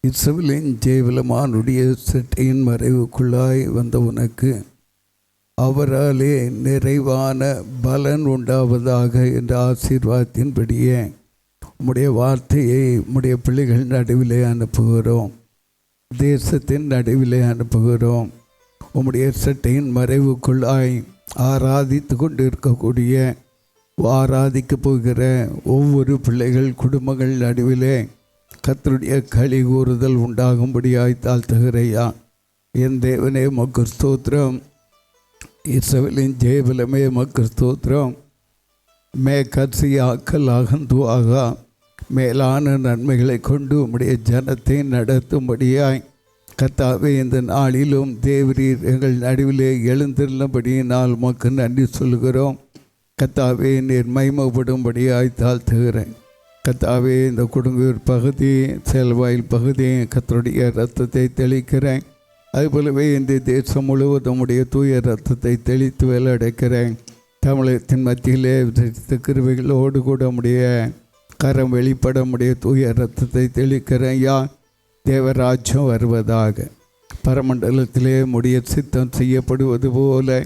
இஸ்ரவேலின் ஜெயவலமானுடைய செட்டையின் மறைவுக்குள்ளாய் வந்த உனக்கு அவராலே நிறைவான பலன் உண்டாவதாக என்ற ஆசீர்வாதத்தின்படியே உம்முடைய வார்த்தையை உம்முடைய பிள்ளைகள் நடுவிலே அனுப்புகிறோம், தேசத்தின் நடுவிலே அனுப்புகிறோம். உம்முடைய செட்டையின் மறைவுக்குள்ளாய் ஆராதித்து கொண்டு இருக்கக்கூடிய ஆராதிக்க போகிற ஒவ்வொரு பிள்ளைகள் குடும்பங்கள் நடுவிலே கர்த்தருடைய களி கூறுதல் உண்டாகும்படியாய் தாழ்த்துகிறையா. என் தேவனே உமக்கு ஸ்தோத்திரம். இஸ்ரவேலின் ஜெயபலமே உமக்கு ஸ்தோத்திரம். மே கர்சியாக்கல் அகந்துவாகா மேலான நன்மைகளை கொண்டு உம்முடைய ஜனத்தை நடத்தும்படியாய் கர்த்தாவே இந்த நாளிலும் தேவரீர் எங்கள் நடுவிலே எழுந்திருந்தபடியினால் உமக்கு நன்றி சொல்கிறோம். கர்த்தாவே நீர் மகிமைப்படும்படியாய் தாழ்த்துகிறேன். கர்த்தாவே இந்த கொடுங்கூர் பகுதி செல்வாயில் பகுதி கர்த்தருடைய இரத்தத்தை தெளிக்கிறேன். அதுபோலவே இந்த தேசம் முழுவதும் உடைய தூய இரத்தத்தை தெளித்து வேலடைக்கிறேன். தமிழகத்தின் மத்தியிலே கிருபைகளோடு கூட உடைய கரம் வெளிப்பட உடைய தூய இரத்தத்தை தெளிக்கிறேன். யா தேவராஜ்யம் வருவதாக, பரமண்டலத்திலே உடைய சித்தம் செய்யப்படுவது போல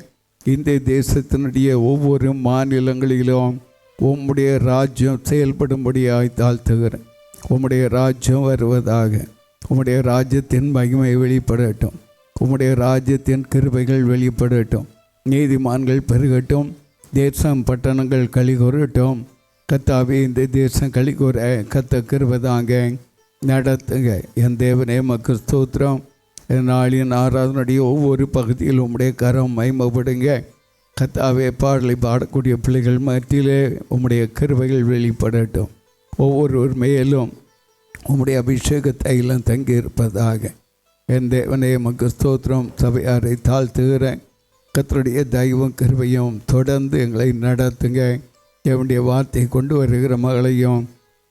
இந்த தேசத்தினுடைய ஒவ்வொரு மாநிலங்களிலும் உம்முடைய ராஜ்யம் செயல்படும்படியாய் தாழ்த்துகிறேன். உம்முடைய ராஜ்யம் வருவதாக, உம்முடைய ராஜ்யத்தின் மகிமை வெளிப்படட்டும், உம்முடைய ராஜ்யத்தின் கிருபைகள் வெளிப்படட்டும், நீதிமான்கள் பெருகட்டும், தேசம் பட்டணங்கள் கலிகூறட்டும். கர்த்தாவே இந்த தேசம் கலிகூற கத்த கிருபைதாங்க நடத்துங்க. என் தேவனே உமக்கு ஸ்தோத்திரம். நாளின் ஆராதனுடைய ஒவ்வொரு பகுதியில் உம்முடைய கரம் மகிமைப்படுங்க. கர்த்தாவே பாடலை பாடக்கூடிய பிள்ளைகள் மத்தியிலே உம்முடைய கிருபைகள் வெளிப்படட்டும். ஒவ்வொருவர் மேலும் உம்முடைய அபிஷேக தைலம் தங்கி இருப்பதாக. என் தேவனே உமக்கு ஸ்தோத்திரம். சபையாரை தாழ்த்துகிறேன். கர்த்தருடைய தயவும் கிருபையும் தொடர்ந்து எங்களை நடத்துங்க. என்னுடைய வார்த்தை கொண்டு வருகிற மகளையும்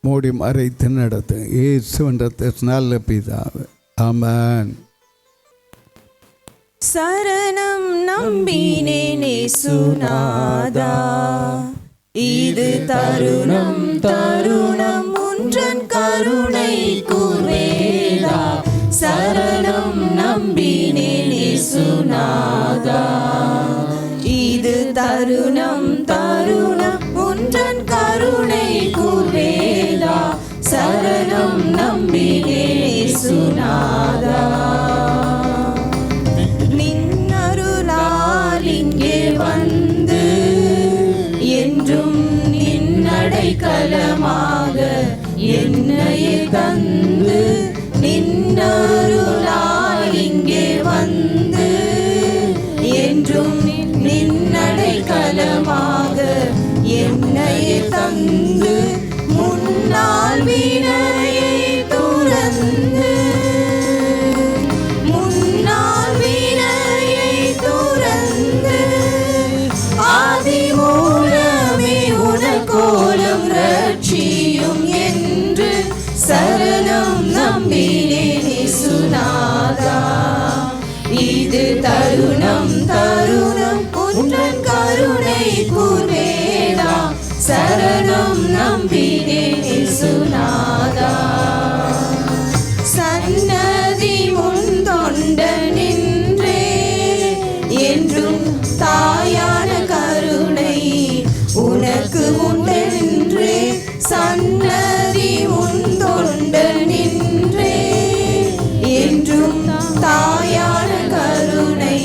மூடி மறைத்து நடத்துங்க. இயேசுவின் நல்ல பிதாவே, ஆமென். சரணம் நம்பினேனே சுனாதா, இது தருணம் தருணம் உன்றன் கருணை கூர்வேதா. சரணம் நம்பினேனே சுனாதா, இது தருணம் தருணம் உன்றன் கருணை கூர்வேதா. சரணம் நம்பினேனே சுனாதா, வந்து என்றும் நின்னடைக்கலமாக என்னையே தந்து, நின்னருளால் இங்கே வந்து என்றும் நின்னடைக்கலமாக என்னையே தந்து, முன்னால் வினையை துறந்து சரணம் நம்பினேனே சுனாதா, இது தருணம் தருணம் உன்றன் கருணை கூர்வேதா. சரணம் நம்பினேனே சுனாதா, சன்னதி முன் தொண்ட நின்றே என்றும் தாயான கருணை உனக்கு உண்டென்றே. சன்னதி முன் தொண்ட நின்றே என்றும் தாயான கருணை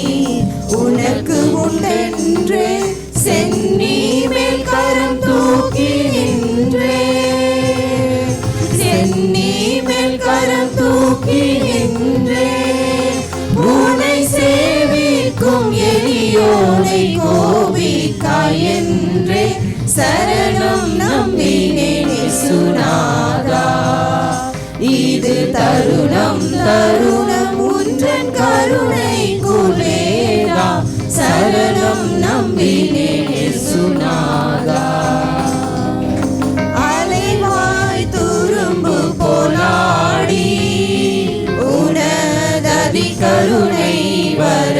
உனக்கு உண்டென்றே. சென்னி மேல் கரம் தூக்கி நின்றே, சென்னி மேல் கரம் தூக்கி நின்றே. உன்னை சேவிக்கும் எளியோனை கோபிக்காய் என்றே. சரணம் நம்பினேனே சுனாதா, இது தருணம் தருணம் உன்றன் கருணை கூர்வேதா. சரணம் நம்பினேனே சுனாதா, அலைவாய் துரும்பு போலாடி உனததி கருணை வர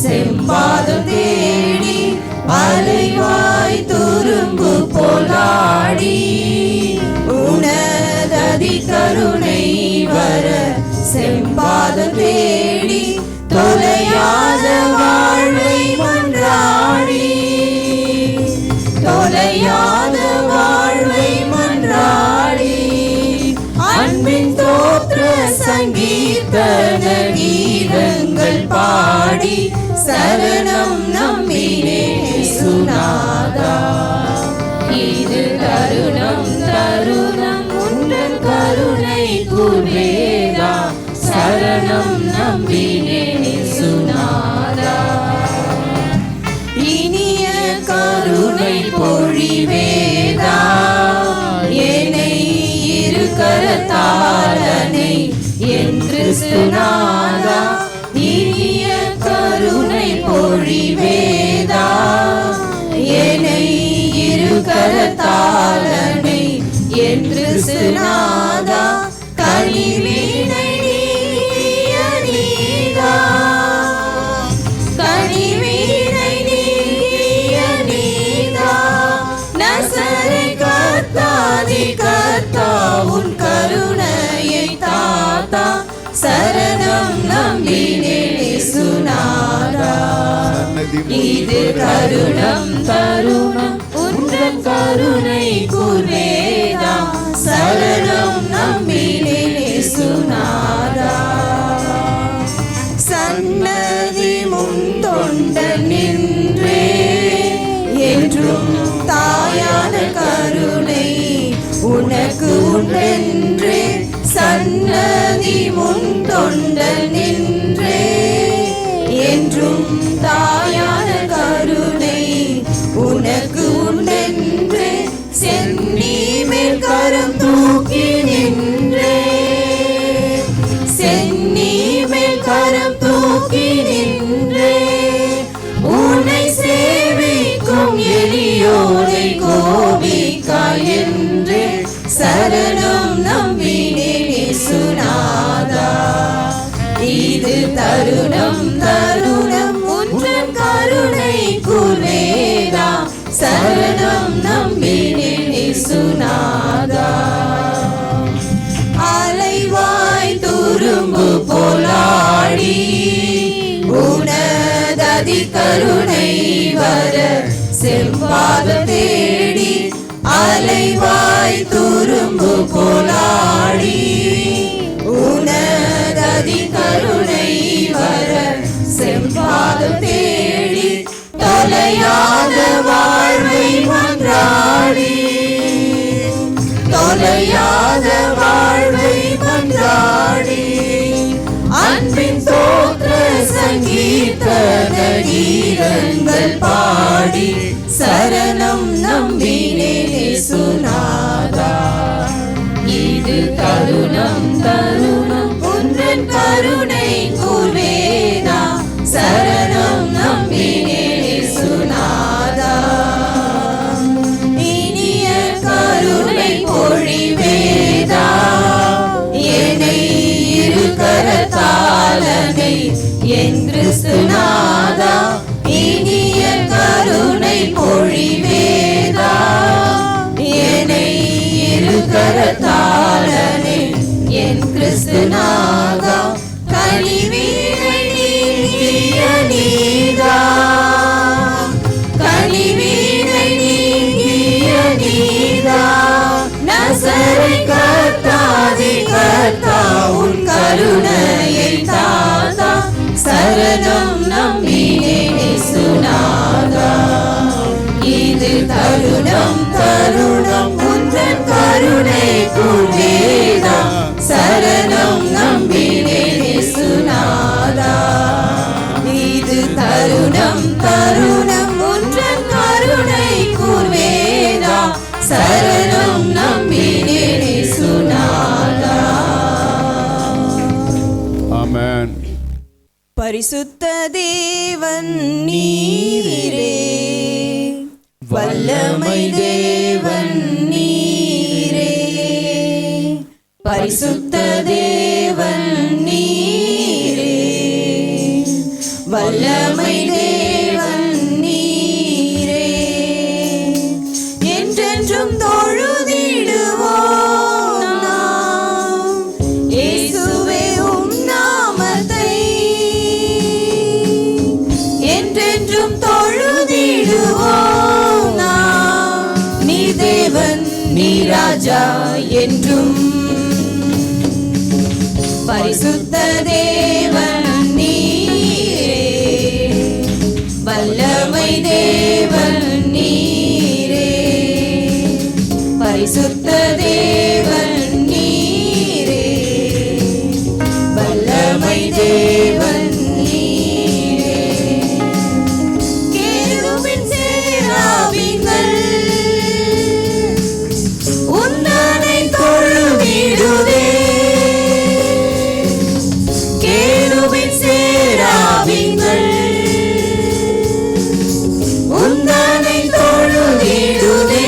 செம்பாதம் தேடி, அலைவாய் துரும்பு போலாடி உனததி கருணை வர செம்பாதம் தேடி தொலையாத வாழ்வை மன்றாடி தொலையாத வாழ்வை மன்றாடி அன்பின் தோற்ற சங்கீர்த்தன கீதங்கள் பாடி சரணம் நம்பினே சுனாதா. இது தருணம் தருணம் உந்தன் கருணை கூர்வேதா சரணம் நம்பினே சுனாதா. இனிய கருணை பொழிவேதா என்னை இரு கரத்தாலனை என்று சுனாதா. இனிய கருணை பொழிவேதா என்னை இரு கரத்தாலனை என்று சுனாதா. கனிவினை நீக்கிய நீதா கனிவினை நீக்கிய நீதா. நசரை கர்த்தாதி கர்த்தா உன் கருணையை தாத்தா சரணம் நம்பினே சுனாதா. இது தருணம் தருணம் உந்தன் கருணை கூர்வேதா சரணம் நம்பினே சுனாதா. சன்னதி முன் தொண்டன் நின்றே என்றும் தாயான கருணை உனக்கு உண்டென்றே. சன்னதி முன் தொண்டன் நின்றே என்றும் தாயான கருணை உனக்கு உண்டென்றே. சென்னி மேல் கரம் தூக்கி நின்றே சென்னி மேல் கரம் தூக்கி நின்றே. உன்னை சேவிக்கும் எளியோரை கோபிக்காய் என்றே சரணம் நம்பினே சுனாதா. இது தருணம் தருணம் உந்தன் கருணை கூர்வேதா சரணம் நம்பினே சுனாதா. அலைவாய் துரும்பு போலாடி உனததி கருணை வர செம்பாதம் தேடி. அலைவாய் துரும்பு போலாடி உனததி கருணை வர செம்பாதம் தேடி தொலையாத வாழ்வை மன்றாடி தொலையாத வாழ்வை மன்றாடி. அன்பின் தோற்ற சங்கீர்த்தன கீதங்கள் பாடி சரணம் நம்பினே சுனாதா. இது தருணம் தருணம் உந்தன் கருணை கூர்வேதா சரணம் நம்பினே சுனாதா. இனிய கருணை பொழிவேதா என்னை இரு கரத்தாலனை என்று சுனாதா. இனிய கருணை பொழிவேதா என்னை இரு கரத்தாலனை என் கிறிஸ்துநாதா. கனிவினை நீக்கிய நீதா கனிவினை நீக்கிய நீதா. நசரை கர்த்தாதி கர்த்தா உன் கருணையை தாத்தா சரணம் நம்பினே சுனாதா. இது தருணம் தருணம் உந்தன் கருணை கூர்வேதா சரணம் நம்பினே சுனாதா. இது தருணம் தருணம் உந்தன் கருணை கூர்வேதா சரணம் நம்பினே சுனாதா. ஆமென். பரிசுத்த தேவன் நீரே வல்லமை தேவன் நீரே. பரிசுத்த தேவன் நீரே வல்லமை தேவன் நீரே. என்றென்றும் தொழுது என்றென்றும் தொழுதிடுவோம் நாம். நீ தேவன், நீ ராஜா என்றும். பரிசுத்த தேவன் நீரே, வல்லமை தேவன் நீரே. பரிசுத்த தேவன் நீரே, வல்லமை தேவன் நீரே. கேருபீன் சேராபீன்கள் உந்தனை தொழுதிடுதே. கேருபீன் சேராபீன்கள் உந்தனை தொழுதிடுதே.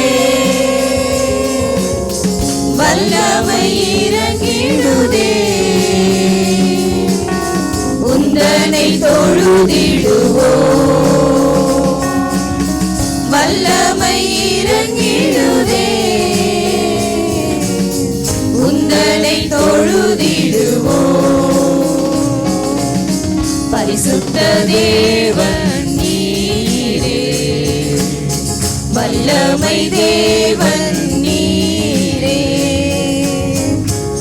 வல்லமை இறங்கிடுதே. உந்தனை தொழுதிடுவோம். வல்லமை இறங்கிடுதே. உந்தனை தொழுதிடுவோம். பரிசுத்த தேவன் நீரே, வல்லமை தேவன் நீரே.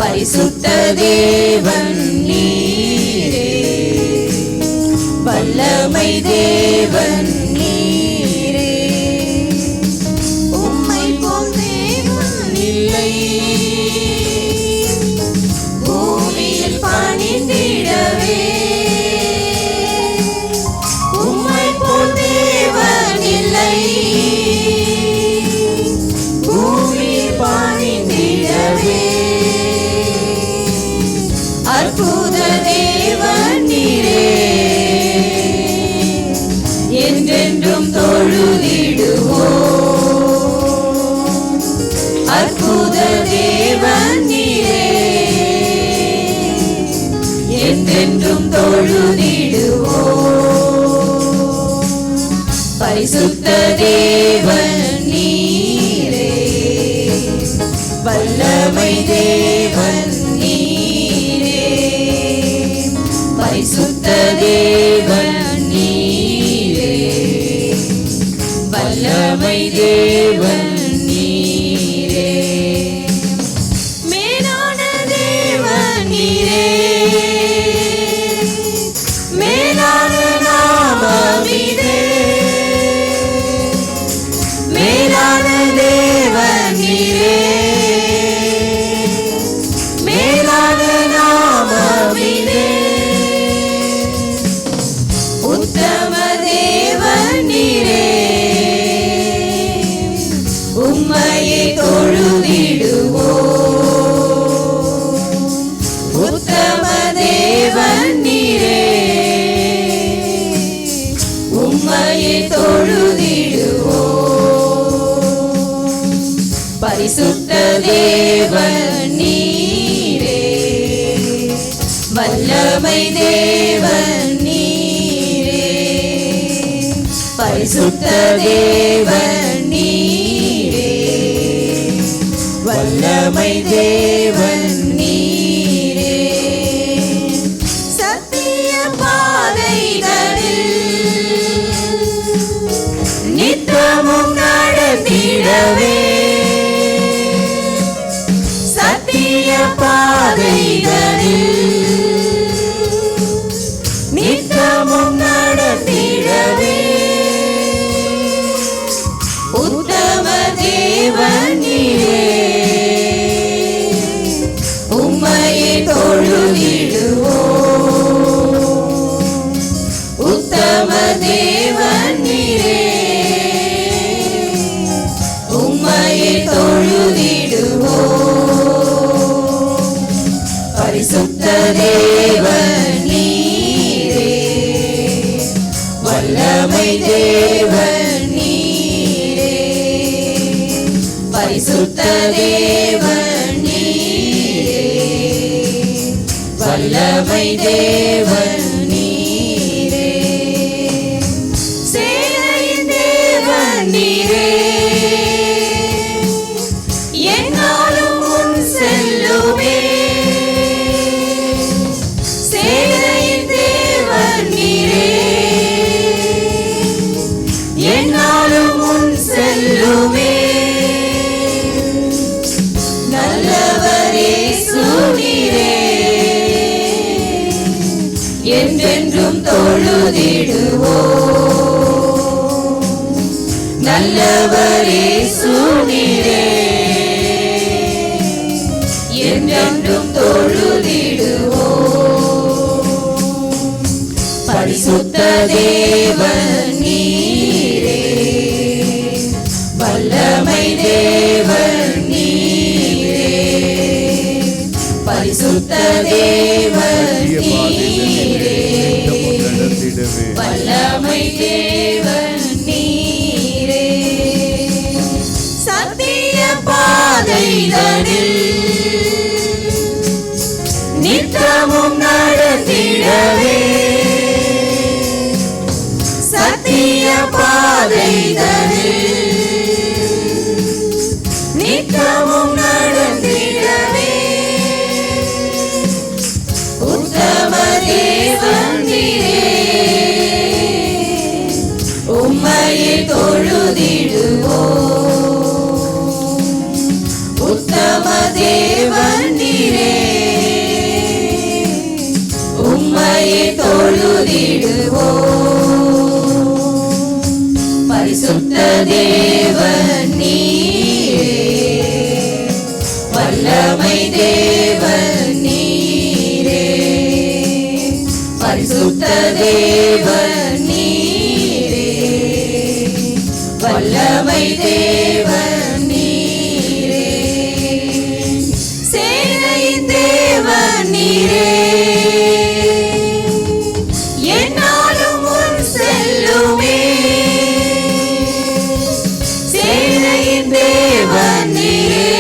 பரிசுத்த தேவன் நீரே, வல்லமை தேவன் நீரே. உம்மை போல் தேவன் இல்லை பூமியில் பணிந்திடவே. உம்மை போல் தேவன் இல்லை பூமியில் பணிந்திடவே. அற்புத தேவன் நீரே, என்றென்றும் தொழுதிடுவோம். அற்புத தேவன் நீரே, என்றென்றும் தொழுதிடுவோம். பரிசுத்த தேவன் நீரே, வல்லமை தேவன் நீரே. பரிசுத்த தேவன் நீரே, வல்லமை தேவன் நீரே. மேலான தேவன் நீரே, மேலான நாமமிதே. மேலான தேவன் நீரே, மேலான நாமமிதே. உத்தம தேவன் நீரே, உம்மையை தொழுதிடுவோம். உத்தம தேவன் நீரே, உம்மையை தொழுதிடுவோம். பரிசுத்த தேவன் நீரே, வல்லமை தேவன் நீரே. பரிசுத்த தேவன் நீரே, வல்லமை தேவன் நீரே. சத்திய பாதைகளில் நித்தமும் நடந்திடவே. சத்திய பாதைகளில் நித்தமும் நடந்திடவே. உத்தம தேவன் நீரே, உம்மையை தொழுதிடுவோம். உத்தம தேவன் நீரே, உம்மையை தொழுதிடுவோம். பரிசுத்த தேவன் நீரே, வல்லமை தேவன் நீரே. பரிசுத்த தேவன் நீரே, வல்லமை தேவன் நீரே. சேனையின் தேவன் நீரே, என்னாலும் முன் செல்லுமே. சேனையின் தேவன் நீரே, தொழுதிடுவோம். நல்லவரே சுனீரே என்றென்றும் தொழுதிடுவோம். பரிசுத்த தேவன் நீரே, வல்லமை தேவன் நீரே, பரிசுத்த தேவன் நீரே, வல்லமை தேவன் நீரே. சத்திய பாதைதனில் நித்தமும் நடந்திடவே, சத்திய பாதைதனில் நித்தமும் நடந்திடவே, உத்தம தேவன் நீரே, உம்மையே தொழுதிடுவோம். உத்தம தேவன் நீரே, உம்மையே தொழுதிடுவோம். பரிசுத்த தேவன் நீரே, வல்லமை தேவன் நீரே, பரிசுத்த தேவன் நீரே, வல்லமை தேவன் நீரே. சேனையின் தேவன் நீரே, என்னாலும் உன் செல்லுமே. சேனையின் தேவன் நீரே,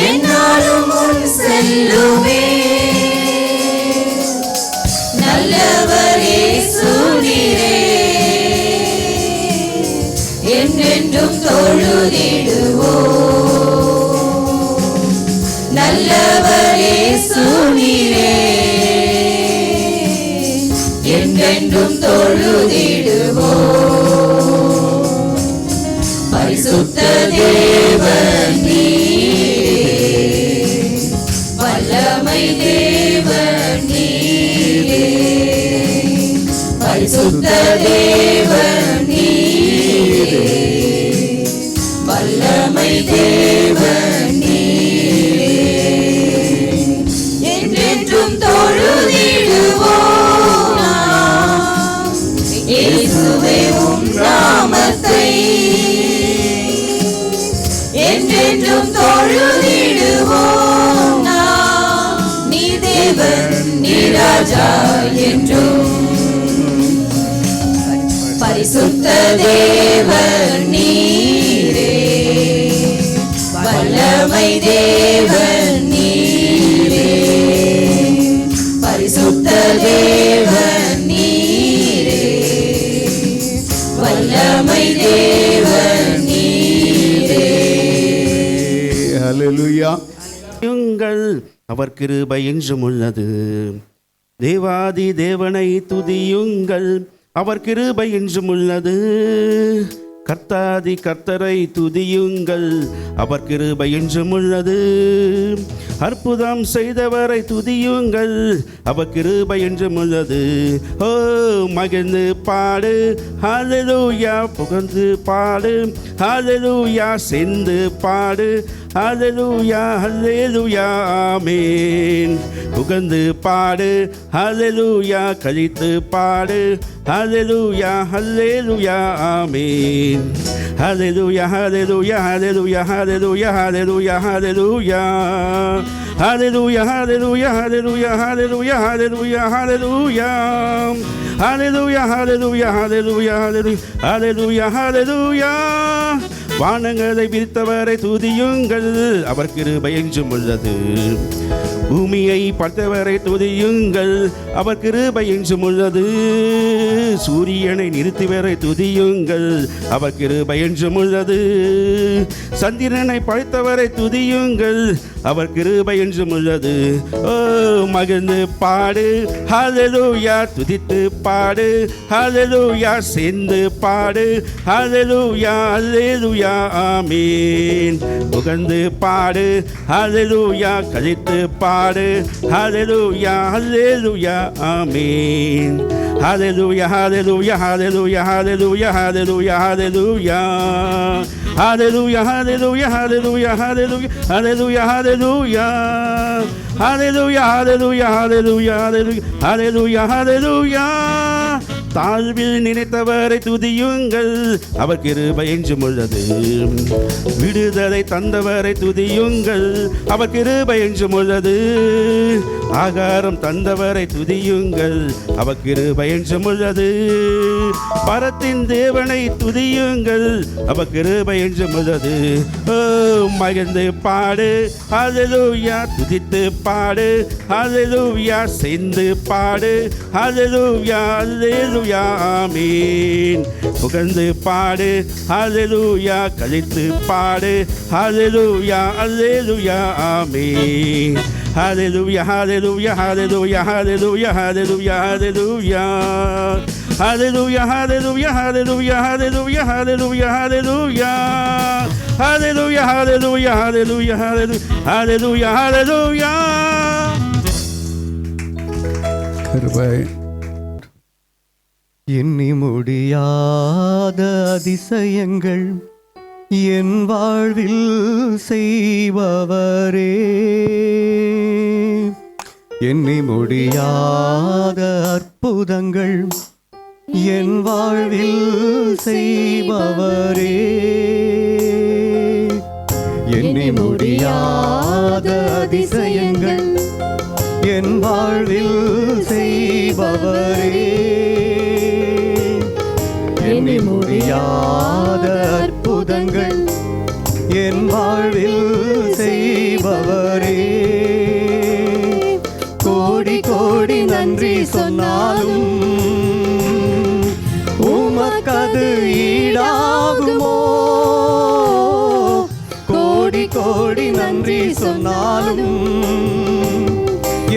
என்னாலும் உன் செல்லுமே. நல்லவரே சுனீரே என்றென்றும் தொழுதிடுவோம். நல்லவரே சுனீரே என்றென்றும் தொழுதிடுவோம். பரிசுத்த தேவன் நீரே, வல்லமை தேவன் நீரே, பரிசுத்த தேவன் நீரே, வல்லமை தேவன் நீரே. என்றென்றும் தொழுதிடுவோம் நாம் இயேசுவே உம் நாமத்தை. என்றென்றும் தொழுதிடுவோம் நாம். நீ தேவன் நீ ராஜா என்றும். பரிசுத்த தேவன் நீரே, வல்லமை தேவன் நீரே, பரிசுத்த தேவன் நீரே, வல்லமை தேவன் நீரே. ஹல்லேலூயா. துதியுங்கள், அவர் கிருபை என்றும் உள்ளது. தேவாதி தேவனை துதியுங்கள், அவர் கிருபை என்றும் உள்ளது. கர்த்தாதி கர்த்தரை துதியுங்கள், அவர் கிருபை என்றும் உள்ளது. அற்புதம் செய்தவரை துதியுங்கள், அவர் கிருபை என்றும் உள்ளது. ஓ மகிழ்ந்து பாடு ஹல்லேலூயா, புகழ்ந்து பாடு ஹல்லேலூயா, சென்று பாடு ஹல்லேலூயா, ஹல்லேலூயா ஆமென். புகழ்ந்து பாடு ஹல்லேலூயா, கழித்து பாடு ஹல்லேலூயா, ஹல்லேலூயா ஆமென். ஹல்லேலூயா, ஹல்லேலூயா, ஹல்லேலூயா, ஹல்லேலூயா, ஹல்லேலூயா, ஹல்லேலூயா. Hallelujah, hallelujah, hallelujah, hallelujah, hallelujah, hallelujah. Hallelujah, hallelujah, hallelujah, hallelujah, hallelujah. வானங்களை விரித்தவரை துதியுங்கள், அவர் கிருபை என்றும் உள்ளது. பூமியை படைத்தவரை துதியுங்கள், அவர் கிருபை என்றும் உள்ளது. சூரியனை நிறுத்திவரை துதியுங்கள், அவர் கிருபை என்றும் உள்ளது. சந்திரனை படைத்தவரை துதியுங்கள், அவர் கிருபை என்றும் உள்ளது. ஓ மகிழ்ந்து பாடு ஹல்லேலூயா, துதித்து பாடு ஹல்லேலூயா, சேர்ந்து பாடு ஹல்லேலூயா, அல்லேலூயா ஆமென். புகழ்ந்து பாடு ஹல்லேலூயா, கழித்து பாடு ஹல்லேலூயா, அல்லேலூயா ஆமென். Hallelujah, hallelujah, hallelujah, hallelujah, hallelujah, hallelujah. Hallelujah, hallelujah, hallelujah, hallelujah, hallelujah, hallelujah. Hallelujah, hallelujah, hallelujah, hallelujah, hallelujah, hallelujah. தாழ்வில் நினைத்தவரை துதியுங்கள், அவர் கிருபை என்றும் உள்ளது. விடுதலை தந்தவரை துதியுங்கள், அவர் கிருபை என்றும் உள்ளது. ஆகாரம் தந்தவரை துதியுங்கள், அவர் கிருபை என்றும் உள்ளது. பரத்தின் தேவனை துதியுங்கள், அவர் கிருபை என்றும் உள்ளது. ஓ மகிழ்ந்து பாடு ஹல்லேலூயா, துதித்து பாடு ஹல்லேலூயா, சேர்ந்து பாடு ஹல்லேலூயா, அல்லேலூயா ஆமென். புகழ்ந்து பாடு ஹல்லேலூயா, கழித்து பாடு ஹல்லேலூயா, அல்லேலூயா ஆமென். Hallelujah, hallelujah, hallelujah, hallelujah, hallelujah, hallelujah. Hallelujah, hallelujah, hallelujah, hallelujah, hallelujah, hallelujah. Hallelujah, hallelujah, hallelujah, hallelujah, hallelujah, hallelujah. கிருபை எண்ணி முடியாத அதிசயங்கள் என் வாழ்வில் செய்பவரே, எண்ணி முடியாத அற்புதங்கள் என் வாழ்வில் செய்பவரே, எண்ணி முடியாத அதிசயங்கள் என் வாழ்வில் செய்பவரே, எண்ணி முடியாத அற்புதங்கள் என் வாழ்வில் செய்பவரே. கோடி கோடி நன்றி சொன்னாலும் உமக்கது ஈடாகுமோ, கோடி கோடி நன்றி சொன்னாலும்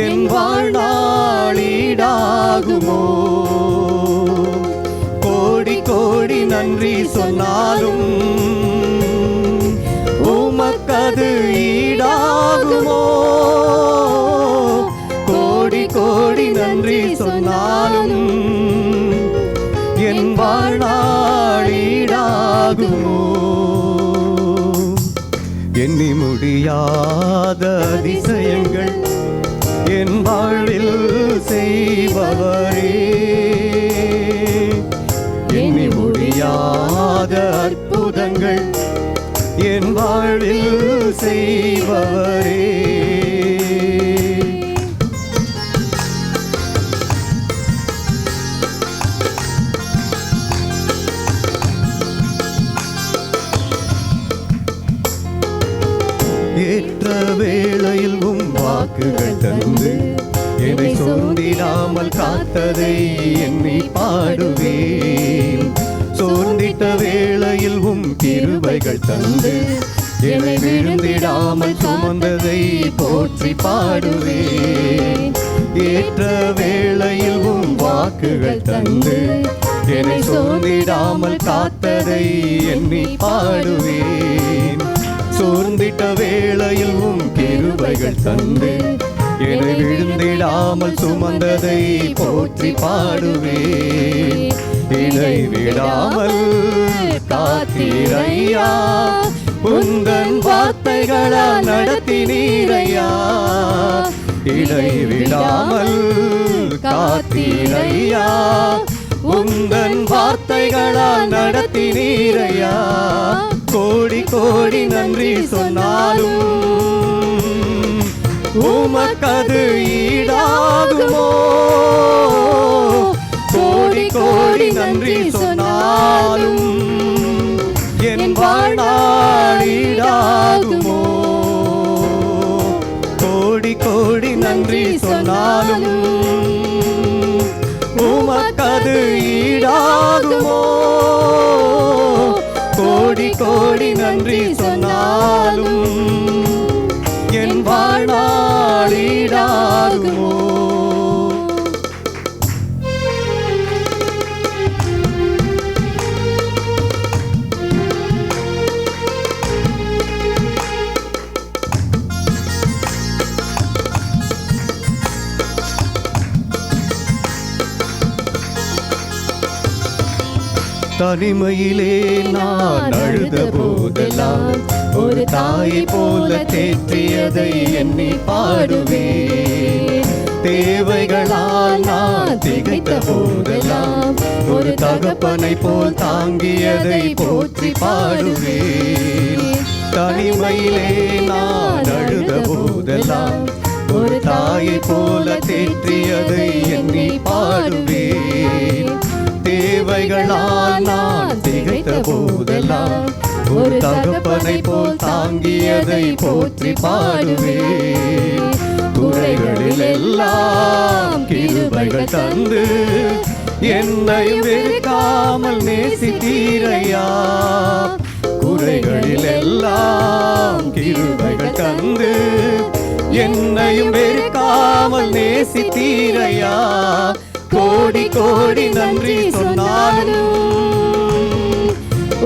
என் வாழ்நாள் ஈடாகுமோ, கோடி கோடி நன்றி சொன்னாலும் உமக்கது ஈடாகுமோ, கோடி கோடி நன்றி சொன்னாலும் என் வாழ்நாள் ஈடாகுமோ. எண்ணி முடியாத அதிசயங்கள் என் வாழ்வில் செய்பவரே, எண்ணி முடியாத அற்புதங்கள் என் வாழ்வில் செய்பவரே. ஏற்ற வேளையில் வாக்குகள் தந்து என்னை சோர்ந்திடாமல் காத்ததை எண்ணி பாடுவேன். சோர்ந்திட்ட வேளையில் கிருபைகள் தந்து என்னை விழுந்திடாமல் சுமந்ததை போற்றி பாடுவேன். ஏற்ற வேளையில் வாக்குகள் தந்து என்னை சோர்ந்திடாமல் காத்ததை எண்ணி பாடுவேன். சோர்ந்திட்ட வேளையில் கிருபைகள் தந்து என்னை விழுந்திடாமல் சுமந்ததை போற்றி பாடுவேன். இடைவிடாமல் காத்தீரையா, உந்தன் வார்த்தைகளால் நடத்தினீரையா. இடைவிடாமல் காத்தீரையா, உந்தன் வார்த்தைகளால் நடத்தினீரையா. கோடி கோடி நன்றி சொன்னாலும் உமக்கது ஈடாகுமோ, கோடி கோடி நன்றி சொன்னாலும் என் வாழ்நாள் ஈடாகுமோ, கோடி கோடி நன்றி சொன்னாலும் உமக்கது ஈடாகுமோ, கோடி கோடி நன்றி சொன்னாலும் என் ஈடாகுமோ? தனிமையிலே நான் அழுத போதெல்லாம் ஒரு தாயை போல தேற்றியதை எண்ணி பாடுவேன். தேவைகளால் நான் திகைத்த போதெல்லாம் ஒரு தகப்பனை போல் தாங்கியதை போற்றி பாடுவேன். தனிமையிலே நான் அழுத போதெல்லாம் ஒரு தாயை போல தேற்றியதை எண்ணி பாடுவேன். தேவைகளால் நான் திகைத்த போதெல்லாம் ஒரு தகப்பனை போல் தாங்கியதை போற்றி பாடுவேன். குறைகளில் எல்லாம் கிருபைகள் தந்து என்னையும் வெறுக்காமல் நேசித்தீரையா. குறைகளில் எல்லாம் கிருபைகள் தந்து என்னையும் வெறுக்காமல் நேசித்தீரையா. கோடி கோடி நன்றி சொன்னாலும்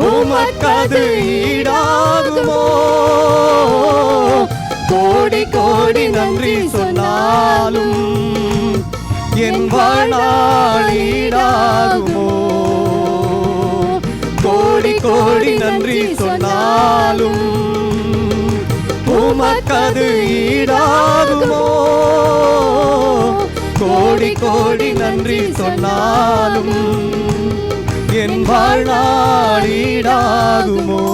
உமக்கது ஈடாகுமோ? கோடி கோடி நன்றி சொன்னாலும் என் வாழ்நாள் ஈடாகுமோ? கோடி கோடி நன்றி சொன்னாலும் உமக்கது ஈடாகுமோ? கோடி கோடி நன்றி சொன்னாலும் என் வாழ்நாள் ஈடாகுமோ?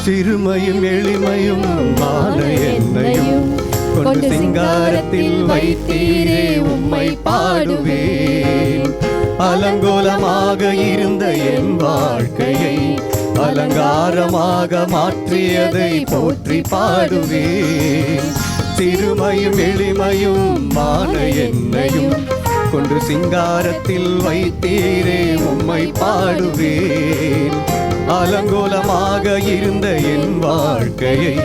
சிறுமையும் எளிமையும் மான என்னையும் கொண்டு சிங்காரத்தில் வைத்தீரே உம்மை பாடுவேன். அலங்கோலமாக இருந்த என் வாழ்க்கையை அலங்காரமாக மாற்றியதை போற்றி பாடுவேன். சிறுமையும் எளிமையும் மான என்னையும் கொண்டு சிங்காரத்தில் வைத்தீரே உம்மை பாடுவேன். அலங்கோலமாக இருந்த என் வாழ்க்கையை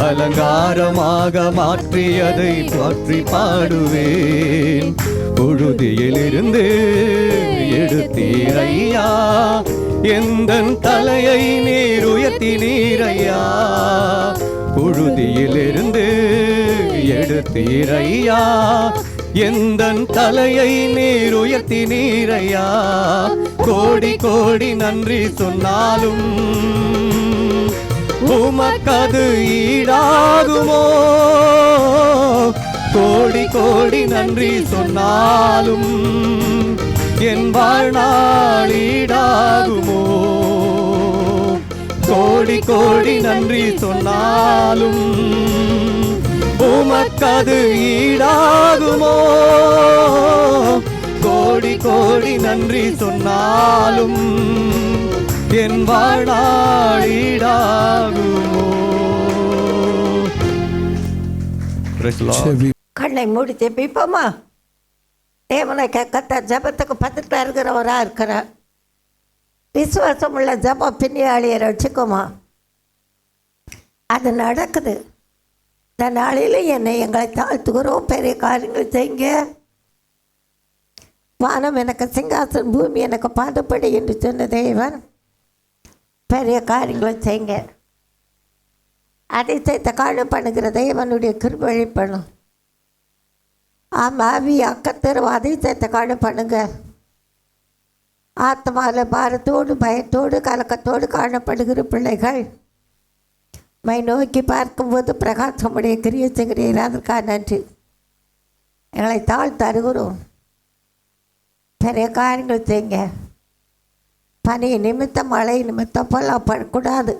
அலங்காரமாக மாற்றியதை போற்றி பாடுவேன். புழுதியிலிருந்து எடுத்தீரையா, எந்தன் தலையை நீர் உயர்த்தினீரையா. புழுதியிலிருந்து எடுத்தீரையா, எந்தன் தலையை நீர் உயர்த்தினீரையா. கோடி கோடி நன்றி சொன்னாலும் உமக்கது ஈடாகுமோ? கோடி கோடி நன்றி சொன்னாலும் என் வாழ்நாள் ஈடாகுமோ? கோடி கோடி நன்றி சொன்னாலும் உமக்கது ஈடாகுமோ? கோடி கோடி நன்றி சொன்னாலும் என் வாழ்நாள் ஈடாகுமோ? கண்ணை மூடி ஜெபிப்போமா? தேவனை கேட்க ஜபத்துக்கு பத்திரிக்கை இருக்கிறவரா இருக்கிறார். விசுவாசம் உள்ள ஜப பின்னியாளியை ரட்சிக்குமா? அது நடக்குது. இந்த நாளில் எங்களை தாழ்த்துகிறோம். பெரிய காரியங்கள் செய்யுங்க. வானம் எனக்கு சிங்காசன், பூமி எனக்கு பாதப்படி என்று சொன்ன தேவன் பெரிய காரியங்களை செய்யுங்க. அதிசயத்தை காண பண்ணுகிற தேவனுடைய கிருபை வெளிப்படும். ஆவி அக்கத்தரும் அதிசயத்தை காண பண்ணுங்க. ஆத்மாவில் பாரத்தோடு பயத்தோடு கலக்கத்தோடு காணப்படுகிற பிள்ளைகள் மை நோக்கி பார்க்கும்போது பிரகாசமுடைய கிரியை செய்கிறீர். அதற்காக நன்றி. எங்களை தருகிறோம். பெரிய காரியங்கள் செய்யுங்க. பனி நிமித்தம் மழை நிமித்தம் போலாம் படக்கூடாது.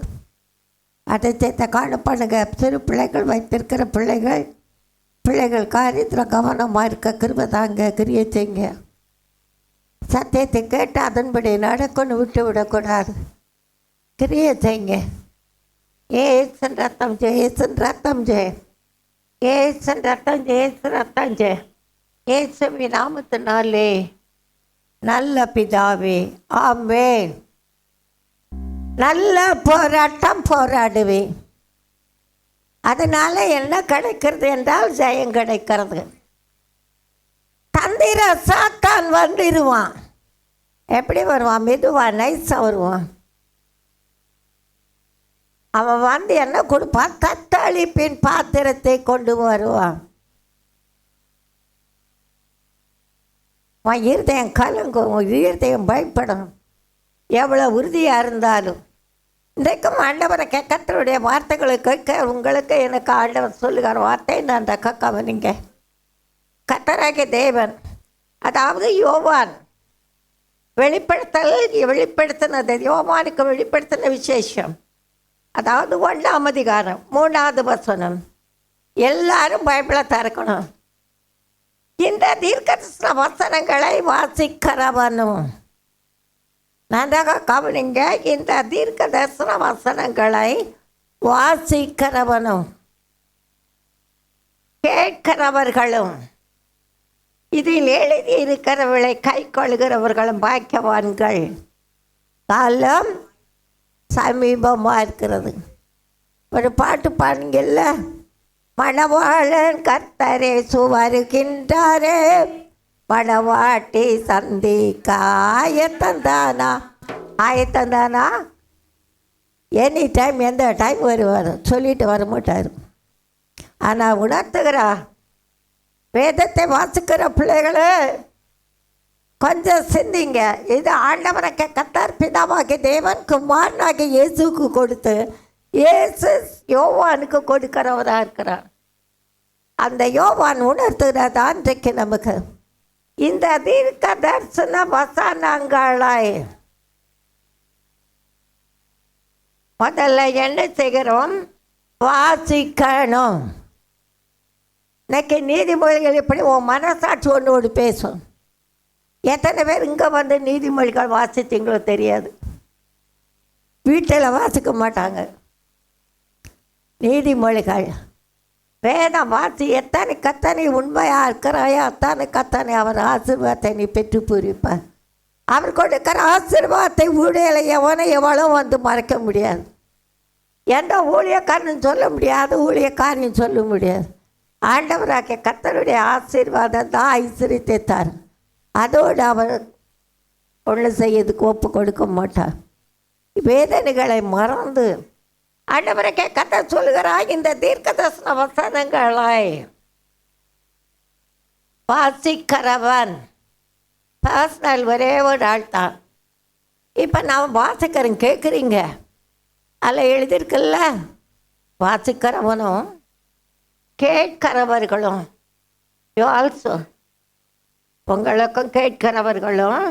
அதிசயத்தை காணப்படுங்க. சிறு பிள்ளைகள் வைத்திருக்கிற பிள்ளைகள் காரியத்தில் கவனமாக இருக்க கிருபை தாங்க. கிரியை செய்யுங்க. சத்தியத்தை கேட்டு அதன்படி நடக்கணும், விட்டு விடக்கூடாது. கிரியை செய்யுங்க. ஏசன் ரத்தம் ஜெய, ஏசன் ரத்தம் ஜெய, ஏசன் ரத்தம் ஜெய, ஏசு ரத்தம் ஜெய. ஏசுவின் நாமத்தினாலே நல்ல பிதாவே, ஆமென். நல்ல போராட்டம் போராடுவேன். அதனால என்ன கிடைக்கிறது என்றால் ஜெயம் கிடைக்கிறது. தந்திர சாத்தான் வந்துடுவான். எப்படி வருவான்? மெதுவாக நைஸாக வருவான். அவன் வந்து என்ன கொடுப்பான்? தத்தளிப்பின் பாத்திரத்தை கொண்டு வருவான். உன் இருதயம் கலங்கும், உன் இருதயம் பயப்படும். எவ்வளோ உறுதியாக இருந்தாலும் இன்றைக்கும் ஆண்டவரை கர்த்தருடைய வார்த்தைகளை கேட்க உங்களுக்கு எனக்கு ஆண்டவர் சொல்லுகிற வார்த்தை நான் கவனிங்க. கர்த்தராகிய தேவன், அதாவது யோவான் வெளிப்படுத்தினது, யோவானுக்கு வெளிப்படுத்தின விசேஷம், அதாவது 1ஆம் அதிகாரம் 3வது வசனம். எல்லாரும் பைபிளை திறக்கணும். இந்த தீர்க்கதரிசன வசனங்களை வாசிக்கிறவனும், நன்றாக கவனிங்க, இந்த தீர்க்க தரிசன வசனங்களை வாசிக்கிறவனும் கேட்கிறவர்களும் இதில் எழுதி இருக்கிறவர்களை கை கொள்கிறவர்களும் பாக்கியவான்கள். காலம் சமீபமாக இருக்கிறது. ஒரு பாட்டு பாருங்கல்ல, மணவாளன் கர்த்தரே வருகின்றாரே, மணவாட்டி சந்திக்க ஆயத்தந்தானா. ஆயத்தந்தானா? எனி டைம், எந்த டைம் வருவார், சொல்லிட்டு வர மாட்டார். ஆனால் உணர்த்துகிறா, வேதத்தை வாசிக்கிற பிள்ளைகளே கொஞ்சம் சிந்திங்க. இது ஆண்டவரை கர்த்தர் பிதாவாகிய தேவன் குமாரனாகிய இயேசுக்கு கொடுத்து இயேசு யோவானுக்கு கொடுக்கிறவராக இருக்கிறார். அந்த யோவான் உணர்த்துகிறதா இன்றைக்கு நமக்கு இந்த தீர்க்க தரிசன வசனங்களை முதல்ல என்ன செய்கிறோம்? வாசிக்கணும். இன்னைக்கு நீதிமொழிகள் எப்படி உன் மனசாட்சி ஒன்றோடு பேசும். எத்தனை பேர் இங்கே வந்து நீதிமொழிகள் வாசித்தீங்களோ தெரியாது. வீட்டில் வாசிக்க மாட்டாங்க நீதிமொழிகள். வேதம் வாசி எத்தனை உண்மையாக இருக்கிறாயோ அத்தனை அவர் ஆசீர்வாதத்தை நீ பெற்று பூரிப்பார். அவர் கொடுக்கிற ஆசீர்வாதத்தை ஊழியலை எவ்வளோ வந்து மறைக்க முடியாது. எந்த ஊழியக்காரனும் சொல்ல முடியாது, ஊழியக்காரனையும் சொல்ல முடியாது. ஆண்டவராகிய கர்த்தருடைய ஆசீர்வாதம் தான் ஐஸ்வரியத்தை தார். அதோடு அவர் ஒன்று செய்யறதுக்கு ஒப்பு கொடுக்க மாட்டார். வேதனைகளை மறந்து ஆண்டவரைக்கே கர்த்தர் சொல்லுகிறார், இந்த தீர்க்கதரிசன வசனங்களை வாசிக்கிறவன் பர்சனல் ஒரே ஒரு ஆள் தான். இப்போ நான் வாசிக்கிறேன், கேட்குறீங்க, அதில் எழுதியிருக்குல்ல, வாசிக்கிறவனும் கேட்கிறவர்களும். யூ ஆல்சோ, உங்களுக்கும் கேட்கிறவர்களும்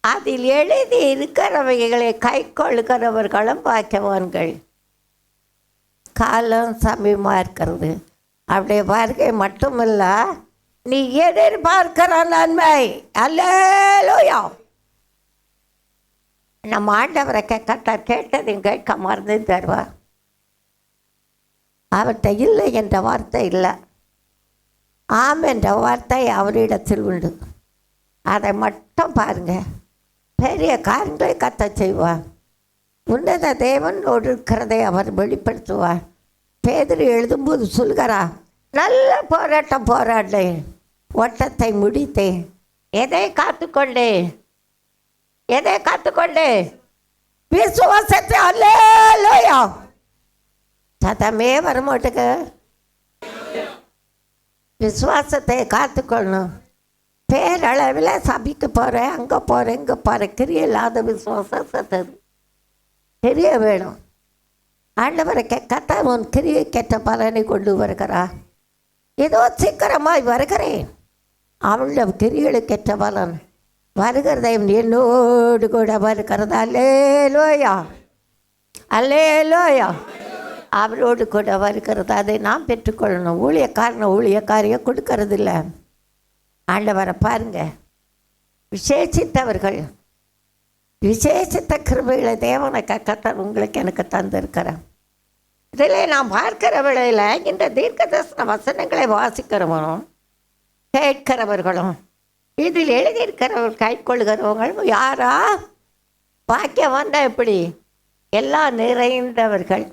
அதில் எழுதி இருக்கிறவைகளை கை கொள்கிறவர்களும் பாக்கியவான்கள். காலம் சமீபமாக இருக்கிறது. அப்படியே பார்க்க மட்டுமில்ல, நீ எதிர்பார்க்கிற நன்மை. அல்லேலூயா. நம்ம ஆண்டவரை கர்த்தர் கேட்டதையும் கேட்க மறந்து தருவார். அவர்கிட்ட இல்லை என்ற வார்த்தை இல்லை, ஆம் என்ற வார்த்தை அவரிடத்தில் உண்டு. அதை மட்டும் பாருங்கள், பெரிய காரியங்களை கர்த்தர் செய்வார். உன்னத தேவனோடு இருக்கிறதை அவர் வெளிப்படுத்துவார். பேதுரு எழுதும்போது சொல்கிறார், நல்ல போராட்டம் போராடினேன், ஓட்டத்தை முடித்தேன், எதை காத்துக்கொண்டேன், விசுவாசத்தை. அல்லேலூயா. சத்தமே வரமாட்டுக்கு. விசுவாசத்தை காத்துக்கொள்ளணும். பேரளவில் சபைக்கு போகிறேன், அங்கே போகிறேன், இங்கே போகிறேன், கிரியை இல்லாத விசுவாசம் சத்தது. கிரியை வேணும். ஆண்டவரை கத்த உன் கிரியை கெட்ட பலனை கொண்டு வருகிறார். ஏதோ சீக்கிரமாய் வருகிறேன். அவள கிரிகளுக்கு கெட்ட பலன் வருகிறதை என்னோடு கூட வருகிறது. அல்லேலூயா, அல்லேலூயா. அவரோடு கூட வருகிறது. அதை நாம் பெற்றுக்கொள்ளணும். ஊழியக்காரியை கொடுக்கறதில்ல. ஆண்டவரை பாருங்க, விசேஷித்தவர்கள், விசேஷித்த கிருபைகளை தேவனை கர்த்தர் உங்களுக்கு எனக்கு தந்திருக்கிறேன். இதில் நாம் பார்க்கிற வேளையில் இந்த தீர்க்கதரிசன வசனங்களை வாசிக்கிறவனும் கேட்கிறவர்களும் இதில் எழுதியிருக்கிறவர்கள் கைக்கொள்கிறவங்களும் யாரா? பாக்கியம் வந்தால் எப்படி? எல்லாம் நிறைந்தவர்கள்.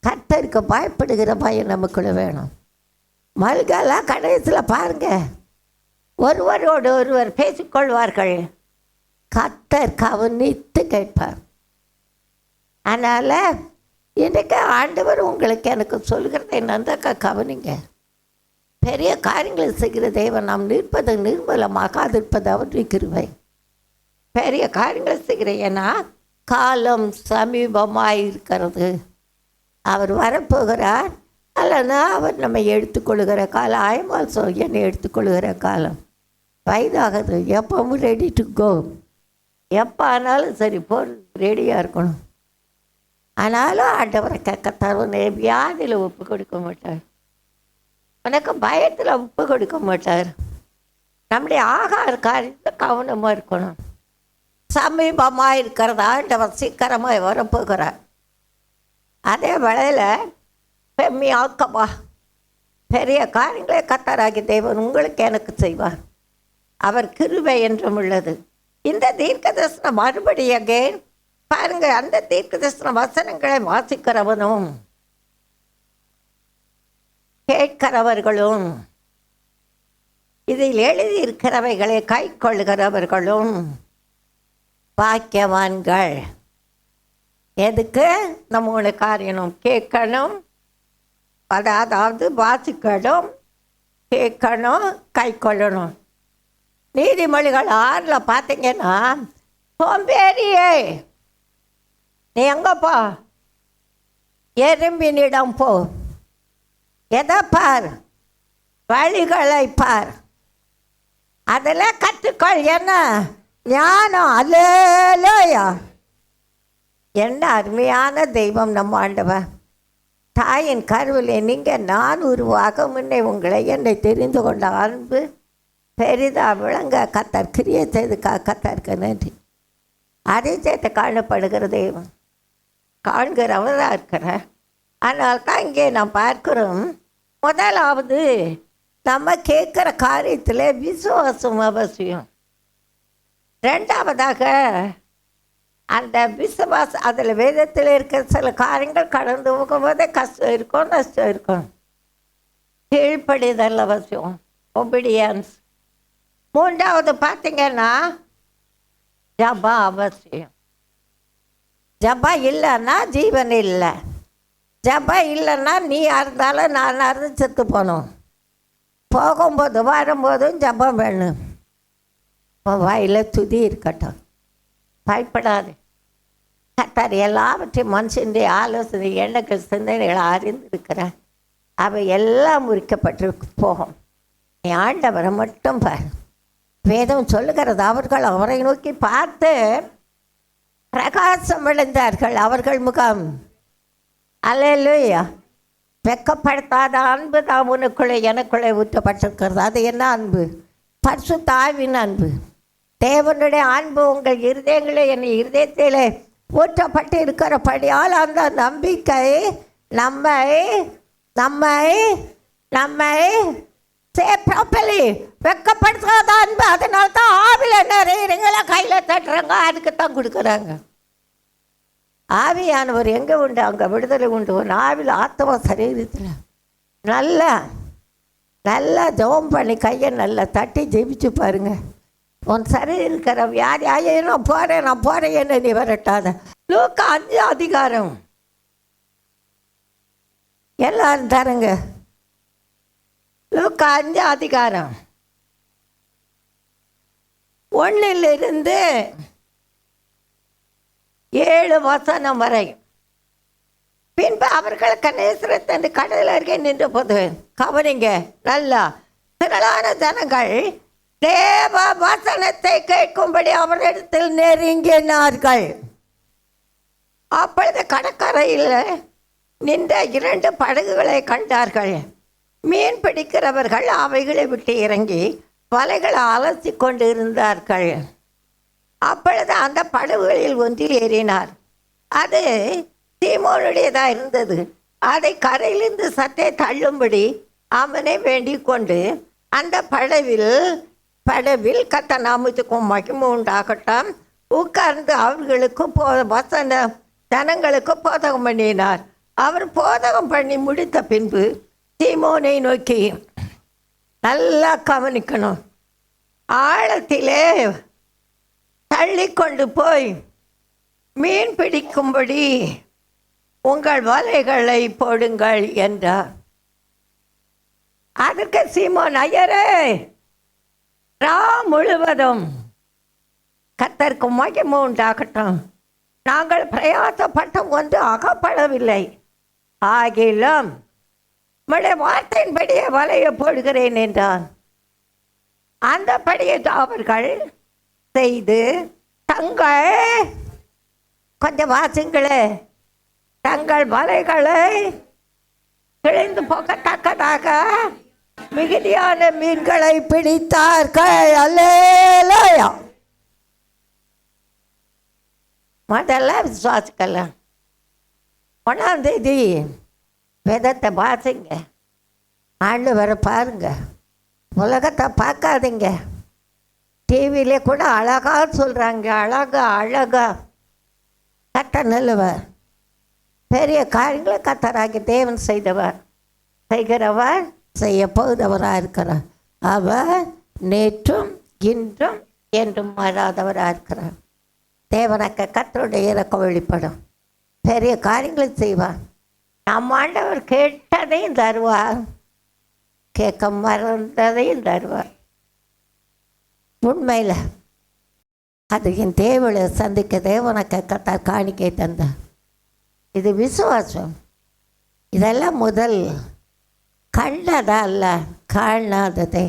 கர்த்தருக்கு பயப்படுகிற பயம் நமக்குள்ள வேணும். மல்கெல்லாம் கடைசியில் பாருங்க, ஒருவரோடு ஒருவர் பேசிக்கொள்வார்கள், கர்த்தர் கவனித்து கேட்பார். அதனால் இன்றைக்கு ஆண்டவர் உங்களுக்கு எனக்கு சொல்கிறத என்னந்தாக்கா கவனிங்க. பெரிய காரியங்களை செய்கிற தேவன் நாம் நிற்பது நிர்மலமாகாதிருப்பது அவருடைய கிருபை. பெரிய காரியங்களை செய்கிற, ஏன்னா காலம் சமீபமாக இருக்கிறது. அவர் வரப்போகிறார். அல்லனா அவர் நம்மை எடுத்துக்கொள்கிற காலம். ஆயமால் என்னை எடுத்துக்கொள்கிற காலம். வயதாகுது, எப்பவும் ரெடி டு கோ. எப்போ ஆனாலும் சரி போல் ரெடியாக இருக்கணும். ஆனாலும் ஆண்டவரை கேட்கத்தார். உன்னை வியாதியில் ஒப்பு கொடுக்க மாட்டார், உனக்கு பயத்தில் ஒப்பு கொடுக்க மாட்டார். நம்முடைய ஆகார காரியத்தில் கவனமாக இருக்கணும். சமீபமாக இருக்கிறதா ஆண்டவர் சீக்கிரமாக வரப்போகிறார். அதே வேளையில் பெம்மியாக்கமா பெரிய காரியங்களை கர்த்தராகிய தேவன் உங்களுக்கு எனக்கு செய்வார். அவர் கிருபை என்றும் உள்ளது. இந்த தீர்க்கதரிசனம் மறுபடியும் பாருங்க, அந்த தீர்க்கதரிசன வசனங்களை வாசிக்கிறவனும் கேட்கிறவர்களும் இதில் எழுதியிருக்கிறவைகளை கை கொள்கிறவர்களும் பாக்கியவான்கள். எதுக்கு? நம்ம காரியணும், கேட்கணும், அதாவது வாசிக்கணும், கேட்கணும், கை கொள்ளணும். நீதிமொழிகள் 6 பார்த்தீங்கன்னா, சோம்பேறியே நீ எங்கப்பா? எறும்பினிடம் போ. எதை பார்? வழிகளை பார், அதில் கற்றுக்கொள். என்ன ஞானம்! அல்லேலூயா! என்ன அருமையான தெய்வம் நம்ம ஆண்டவர். தாயின் கருவிலே நீங்கள் நான் உருவாக முன்னே உங்களை என்னை தெரிந்து கொண்ட அன்பு பெரிதாக விளங்க கர்த்தர் கிரியை செய்து கர்த்தருக்கு நன்றி. அதிசயத்தை காணப்படுகிற தெய்வம் காண்கிறவராக இருக்கிறார். ஆனால் தான் இங்கே நாம் பார்க்கிறோம், முதலாவது நம்ம கேட்குற காரியத்தில் விசுவாசம் அவசியம். ரெண்டாவதாக அந்த விசுவாசம், அதில் வேதத்தில் இருக்கிற சில காரியங்கள் கடந்து போகும்போதே கஷ்டம் இருக்கும், நஷ்டம் இருக்கும். கீழ்ப்படிதல் அவசியம், ஒபீடியன்ஸ். மூன்றாவது பார்த்தீங்கன்னா ஜபா அவசியம். ஜபா இல்லைன்னா ஜீவன் இல்லை. ஜபா இல்லைன்னா நீ இருந்தாலும் நான் இருந்து செத்து போகணும். போகும்போது வரும்போதும் ஜபம் வேணும். வாயில் துதி இருக்கட்டும், பயப்படாது. கர்த்தர் எல்லாவற்றையும் மனுஷனுடைய ஆலோசனை எண்ணங்கள் சிந்தனைகளை அறிந்திருக்கிறார். அவை எல்லாம் முறிக்கப்பட்டு போகும். நீ ஆண்டவரை மட்டும் பார். வேதம் சொல்லுகிறது, அவர்கள் அவரை நோக்கி பார்த்து பிரகாசம் அடைந்தார்கள். அவர்கள் முகம் அல்லேலூயா வெட்கப்படுத்தாத அன்பு தான் உனக்குள்ளே எனக்குள்ளே ஊற்றப்பட்டிருக்கிறது. அது என்ன அன்பு? பரிசுத்த ஆவியின் அன்பு. தேவனுடைய அன்பு உங்கள் இருதயங்களே என் இருதயத்திலே ஊற்றப்பட்டு இருக்கிறபடியால் அந்த நம்பிக்கை நம்மை நம்மை நம்மை வெட்கப்படுத்தாத அன்பு. அதனால தான் ஆவியில் நிறைய கையில் தட்டுறாங்க, அதுக்கு தான் கொடுக்குறாங்க. ஆவியானவர் எங்கே உண்டு அங்கே விடுதலை உண்டு. ஒரு ஆவியில் ஆத்மா சரீரத்தில் நல்லா ஜெபம் பண்ணி கையை நல்லா தட்டி ஜெபிச்சு பாருங்க. உன் சரீரம் இருக்கிற வியாதி, ஐயோ நான் போகிறேன் என்ன நீ வரட்டாத. லூக்கா 5 அதிகாரம் எல்லாரும் தருங்க. லூக்கா 5 அதிகாரம் 1 7 வசனம் வரை. பின்பு அவர்களுக்கு நேசரத்தண்டு கடல் அருகே நின்ற போது கவனிங்க நல்லா, திரளான ஜனங்கள் தேவ வசனத்தை கேட்கும்படி அவரிடத்தில் நெருங்கினார்கள். அப்பொழுது கடற்கரையில் நின்ற 2 படகுகளை கண்டார்கள். மீன் பிடிக்கிறவர்கள் அவைகளை விட்டு இறங்கி வலைகளை அலசி கொண்டு இருந்தார்கள். அப்பொழுது அந்த படகுகளில் ஒன்றில் ஏறினார். அது சீமோனுடையதாக இருந்தது. அதை கரையிலிருந்து சற்றே தள்ளும்படி அவனை வேண்டிக் கொண்டு அந்த படவில் கர்த்தர் நாமத்துக்கு மகிமை உண்டாகட்டும் உட்கார்ந்து அவர்களுக்கு வசன ஜனங்களுக்கு போதகம் பண்ணினார். அவர் போதகம் பண்ணி முடித்த பின்பு சீமோனை நோக்கி, நல்லா கவனிக்கணும், ஆழத்திலே தள்ளி கொண்டு போய் மீன் பிடிக்கும்படி உங்கள் வலைகளை போடுங்கள் என்றார். அதற்கு சீமோன், ஐயரே, முழுவதும் கர்த்தருக்கு மகிமை உண்டாகட்டும், நாங்கள் பிரயாசப்பட்டும் ஒன்று அகப்படவில்லை, ஆகிலும் உம்முடைய வார்த்தையின்படியே வலையை போடுகிறேன் என்றான். அந்தபடியே அவர்கள் செய்து தங்கள், கொஞ்சம் வாசிங்களே, தங்கள் வலைகளை கிழிந்து போகத்தக்கதாக மிகுதியான மீன்களை பிடித்தார்கள். அல்லேலூயா. முதல்ல விசுவாசிக்கலாம். 1ஆம் தேதி வேதத்தை வாசிங்க, ஆண்டவரை பாருங்க, உலகத்தை பார்க்காதீங்க. டிவியிலே கூட அழகாக சொல்கிறாங்க, அழகா கர்த்தர் நல்லவர், பெரிய காரியங்களை கர்த்தராகி தேவன் செய்கிறவர் செய்ய போகிறவராக இருக்கிறார். அவர் நேற்றும் இன்றும் என்றும் மாறாதவராக இருக்கிறார். தேவனுக்கு கர்த்தருடைய இரக்கம் வெளிப்படும், பெரிய காரியங்களை செய்வார். நம்ம ஆண்டவர் கேட்டதையும் தருவார், கேட்க மறந்ததையும் தருவார். உண்மையில் அது என் தேவனை சந்திக்க தேவனுக்கு கர்த்தர் காணிக்கை தந்தார். இது விசுவாசம். இதெல்லாம் முதல் கண்டதா அல்ல, காணாததை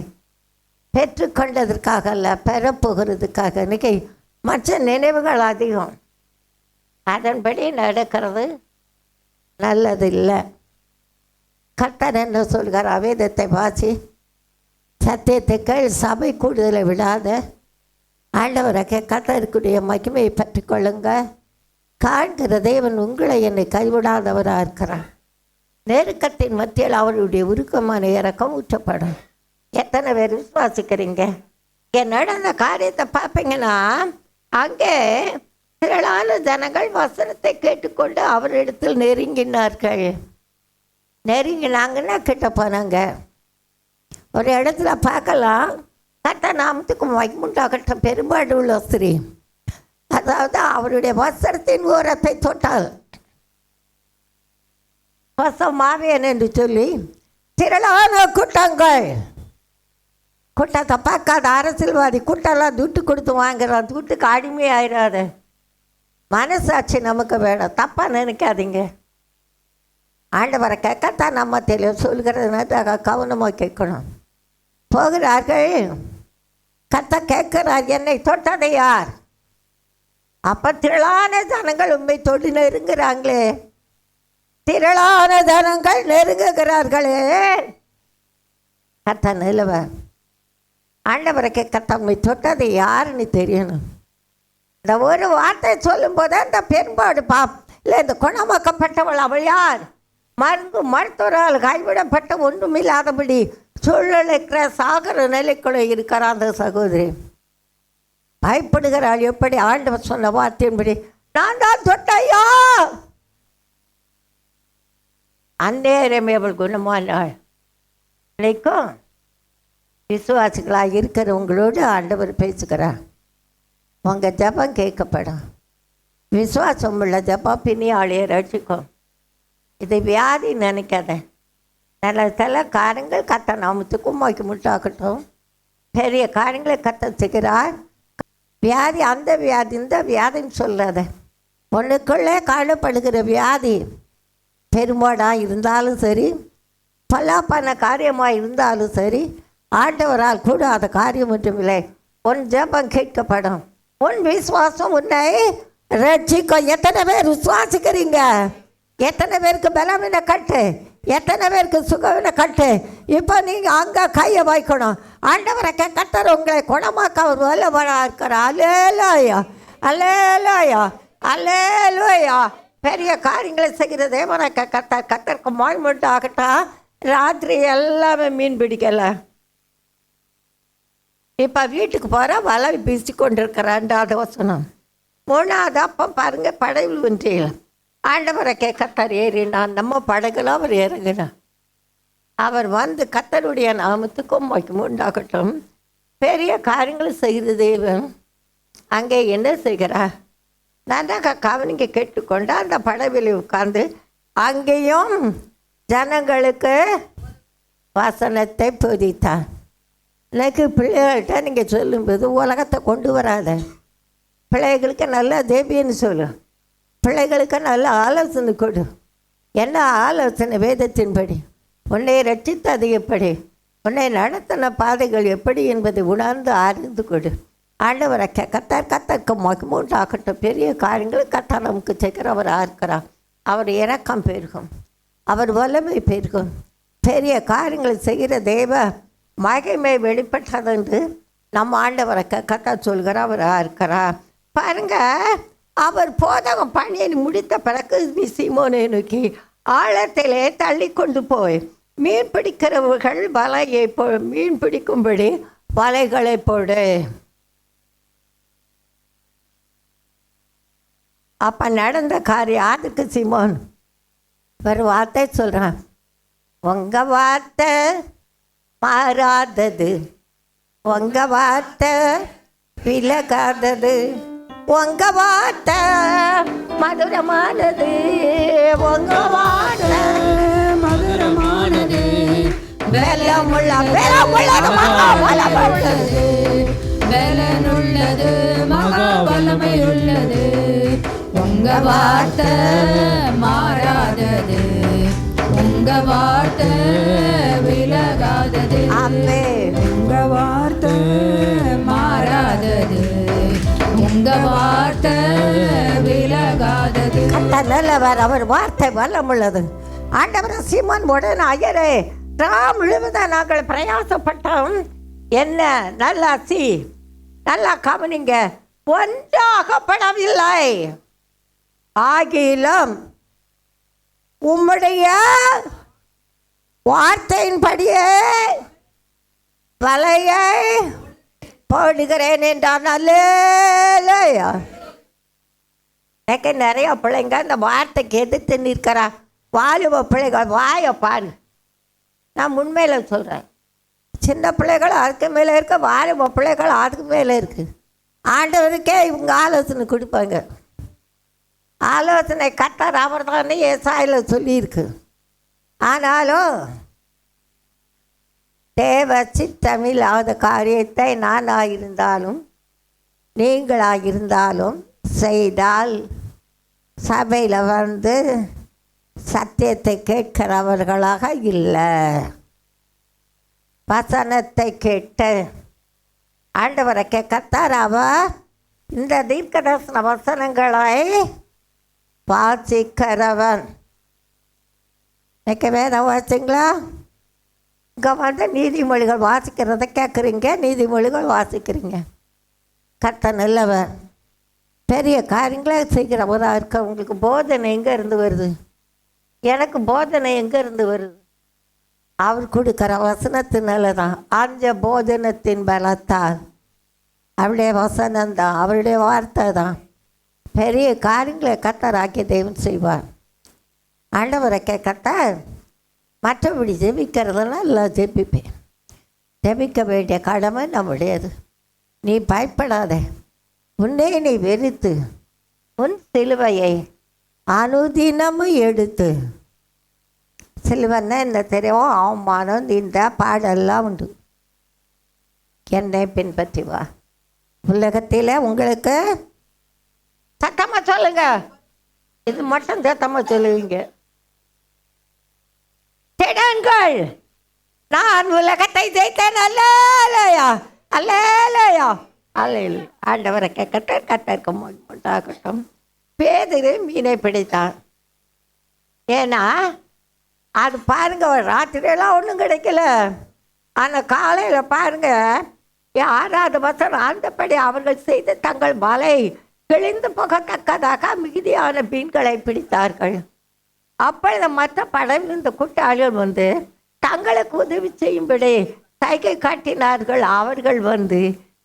பெற்றுக்கொண்டதற்காக அல்ல, பெறப்போகிறதுக்காக. இன்றைக்கி மற்ற நினைவுகள் அதிகம், அதன்படி நடக்கிறது நல்லது இல்லை. கர்த்தர் என்ன சொல்கிறார்? வேதத்தை வாசி, சத்தியத்தை கேள், சபை கூடுதலை விடாத, ஆண்டவரை கர்த்தருக்குரிய மகிமையை பற்றி கொள்ளுங்க. காண்கிற தேவன் உங்களை என்னை கைவிடாதவராக இருக்கிறார். நெருக்கத்தின் மத்தியில் அவருடைய உருக்கமான இறக்கம் ஊற்றப்படும். எத்தனை பேர் விசுவாசிக்கிறீங்க? இங்கே நடந்த காரியத்தை பார்ப்பீங்கன்னா, அங்கே திரளான ஜனங்கள் வசனத்தை கேட்டுக்கொண்டு அவரிடத்தில் நெருங்கினார்கள். நெருங்கினாங்கன்னா கிட்ட போனாங்க. ஒரு இடத்துல பார்க்கலாம், கர்த்தர் நாமத்துக்கு மகிமுண்டாகட்ட பெரும்பாடு உள்ள ஸ்திரீ, அதாவது அவருடைய வஸ்திரத்தின் ஓரத்தை தொட்டால் வசமாவேன் என்று சொல்லி திரளான கூட்டத்தை பார்க்காத அரசியல்வாதி கூட்டம்லாம் துட்டு கொடுத்து வாங்குறான். துட்டுக்கு அடிமையாயிடாத. மனசாட்சி நமக்கு வேணும், தப்பாக நினைக்காதீங்க. ஆண்டவரை கேட்கத்தான் நம்ம தெரியும், சொல்கிறதுனால கவனமாக கேட்கணும். போகிறார்கள், கர்த்தர் கேட்கிறார், என்னை தொட்டதை யார்? அப்போ திரளான ஜனங்கள் உண்மை தொடு நெருங்குறாங்களே, திரளான ஜனங்கள் நெருங்குகிறார்களே. கர்த்தர் நிலவர். ஆண்டவரை கர்த்தர் உண்மை தொட்டதை யாருன்னு தெரியணும். இந்த ஒரு வார்த்தை சொல்லும் போது அந்த பெரும்பாடு இல்லை, இந்த குணமாக்கப்பட்டவள் அவள் யார்? மருத்துவரால் கைவிடப்பட்ட ஒன்றுமில்லாதபடி சூழலுக்கிற சாகர நிலைக்குள்ள இருக்கிற அந்த சகோதரி பயப்படுகிறாள். எப்படி? ஆண்டவர் சொன்ன வார்த்தையின்படி, நான் தான் தொட்டையா. அந்நேரமே அவள் குணமானாள். இன்னைக்கும் விசுவாசிகளாக இருக்கிறவங்களோடு ஆண்டவர் பேசுகிறார். உங்கள் ஜபம் கேட்கப்படும். விசுவாசம் உள்ள ஜபம் பின்னியாளையை ரட்சிக்கும். இதை வியாதி நினைக்காத. நல்ல சில காரியங்கள் கர்த்தர் நாமத்துக்கும் முட்டாகட்டும். பெரிய காரியங்களை கர்த்தர் செய்கிறார். வியாதி அந்த வியாதி இந்த வியாதின்னு சொல்லாத. ஒன்றுக்குள்ளே காணப்படுகிற வியாதி பெரும்பாடாக இருந்தாலும் சரி, பல்லாப்பான காரியமாக இருந்தாலும் சரி, ஆண்டவரால் கூடாத காரியம் ஒன்றுமில்லை. உன் ஜெபம் கேட்கப்படும். உன் விசுவாசம் உன்னை ரட்சிக்கும். எத்தனை பேர் விசுவாசிக்கிறீங்க? எத்தனை பேருக்கு பலவீன கட்டு, எத்தனை பேருக்கு சுகவின கட்டு. இப்போ நீங்கள் அங்கே கையை வைக்கணும். ஆண்டவரை கர்த்தர் உங்களை குணமாக்க அவர் வல்லவராக இருக்கிறார். அல்லேலூயா, அல்லேலூயா, அல்லேலூயா. பெரிய காரியங்களை செய்கிற தேவனாக கத்தருக்கு மகிமை ஆகட்டும். ராத்திரி எல்லாமே மீன் பிடிக்கலை. இப்போ வீட்டுக்கு போகிற வலை வீசி கொண்டிருக்கிறான். 2வது வசனம். 3வது அப்போ பாருங்கள், படகுல ஒன்றியில் ஆண்டவரை கத்தர் ஏறினான். நம்ம படகுல அவர் இறங்கினார். அவர் வந்து கத்தருடைய நாமத்துக்கு மகிமை உண்டாகட்டும். பெரிய காரியங்களை செய்கிற தேவன் அங்கே என்ன செய்கிறார்? நன்றாக கவனிக்க கேட்டுக்கொண்டு அந்த படவில் உட்கார்ந்து அங்கேயும் ஜனங்களுக்கு வசனத்தை போதித்தார். எனக்கு பிள்ளைகள்கிட்ட நீங்கள் சொல்லும்போது உலகத்தை கொண்டு வராத, பிள்ளைகளுக்கு நல்ல தேவின்னு சொல்லு, பிள்ளைகளுக்கு நல்ல ஆலோசனை கொடு. என்ன ஆலோசனை? வேதத்தின்படி உன்னை ரட்சித்தது எப்படி, உன்னை நடத்தின பாதைகள் எப்படி என்பதை உணர்ந்து அறிந்து கொடு. ஆண்டவரை கத்தருக்கு மகிமை உண்டாகட்டும். பெரிய காரியங்களை கத்தர் நமக்கு செய்கிறவராக இருக்கிறார். அவர் இரக்கம் பெருகும், அவர் வல்லமை பெருகும். பெரிய காரியங்களை செய்கிற தேவ மகிமை வெளிப்பட்டது என்று நம்ம ஆண்டவரை கத்தர் சொல்கிறவராக இருக்கிறார். பாருங்க, அவர் போதகம் பணியை முடித்த பிறகு சீமோனை நோக்கி ஆழத்திலே தள்ளி கொண்டு போய் மீன் பிடிக்கிறவர்கள் வலையை மீன் பிடிக்கும்படி வலைகளை போடு. அப்போ நடந்த காரியம் அதுக்கு சீமோன் ஒரு வார்த்தை சொல்கிறான், உங்கள் வார்த்தை மாறாதது, உங்கள் வார்த்தை விலகாதது, உங்கள் வார்த்தை மதுரமானது, உங்கள் வார்த்தை மதுரமானது, வெள்ளமுள்ள பலனுள்ளது, மகா வல்லமை உள்ளது. உங்க வார்த்தை மாறாதது, உங்க வார்த்தை விலகாதது. உங்க வார்த்தை மாறாதது, உங்க வார்த்தை விலகாதது. நல்லவர், அவர் வார்த்தை வல்லமுள்ளது. ஆண்டவர் சீமோன் உடனே ஐயரே, ராம் முழுவதும் நாங்கள் பிரயாசப்பட்டோம். என்ன நல்லா நல்லா கவனிங்க, ஒன்றாகப்படவில்லை. ஆகிலும் உம்முடைய வார்த்தையின்படியே வலையை போடுகிறேன் என்றான். அல்லேலூயா. எனக்கு நிறைய பிள்ளைங்க இந்த வார்த்தைக்கு எதிர்த்து நிற்கிறா. வாலிப பிள்ளைகள் வாயை பாரு. நான் உண்மையில் சொல்கிறேன், சின்ன பிள்ளைகள் அதுக்கு மேலே இருக்க, வாலிப பிள்ளைகள் அதுக்கு மேலே இருக்குது. ஆண்டவருக்கே இவங்க ஆலோசனை கொடுப்பாங்க. ஆலோசனை கத்தர் அவர் தானே ஏசாயில் சொல்லியிருக்கு. ஆனாலும் தேவ சித்தமில்லாத காரியத்தை நானாக இருந்தாலும் நீங்களாக இருந்தாலும் செய்தால் சபையில் வந்து சத்தியத்தை கேட்கிறவர்களாக இல்லை. வசனத்தை கேட்டு ஆண்டவரை கத்தாராவ இந்த தீர்க்கதரிசன வசனங்களை வாசிக்கிறவன். இன்னைக்கு வேதம் வாசிங்களா? இங்கே வந்து நீதிமொழிகள் வாசிக்கிறத கேட்குறீங்க, நீதிமொழிகள் வாசிக்கிறீங்க. கர்த்தர் நல்லவர், பெரிய காரியங்களே செய்கிறவராக இருக்க. உங்களுக்கு போதனை எங்கே இருந்து வருது? எனக்கு போதனை எங்கே இருந்து வருது? அவர் கொடுக்குற வசனத்தினால தான். அந்த போதனத்தின் பலத்தால் அவருடைய வசனம்தான், அவருடைய வார்த்தை தான் பெரிய காரியங்களை கத்தராக்கிய தேவன் செய்வார். ஆண்டவரை கத்தர் மற்றபடி ஜெபிக்கிறதெல்லாம் இல்லை, ஜெபிப்பேன். ஜெபிக்க வேண்டிய கடமை நம்முடையது. நீ பயப்படாத, உன்னை நீ வெறுத்து உன் சிலுவையை அனுதினமும் எடுத்து. சிலுவைன்னா என்ன தெரியும்? அவமானம், இந்த பாடெல்லாம் உண்டு. என்னை பின்பற்றி வா. உலகத்தில் உங்களுக்கு சத்தமாக சொல்லுங்க, இது மட்டும் சத்தமாக சொல்லுவீங்க. திடன்கள், நான் உலகத்தை ஜெயித்தேன். அல்லேலூயா, அல்லேலூயா, அல்லேலூயா. ஆண்டவரை கத்தருக்கு உண்டாகட்டும். பேதுரு மீனை பிடித்தான். ஏன்னா அது பாருங்க, ராத்திரியெல்லாம் ஒன்றும் கிடைக்கல. ஆனால் காலையில் பாருங்க, 6வது வசனம், அந்தபடி அவர்கள் செய்து தங்கள் வலை கிழிந்து போகத்தக்கதாக மிகுதியான மீன்களை பிடித்தார்கள். அப்பொழுது மற்ற படகிலிருந்த கூட்டாளிகள் வந்து தங்களுக்கு உதவி செய்யும்படி சைகை காட்டினார்கள். அவர்கள் வந்து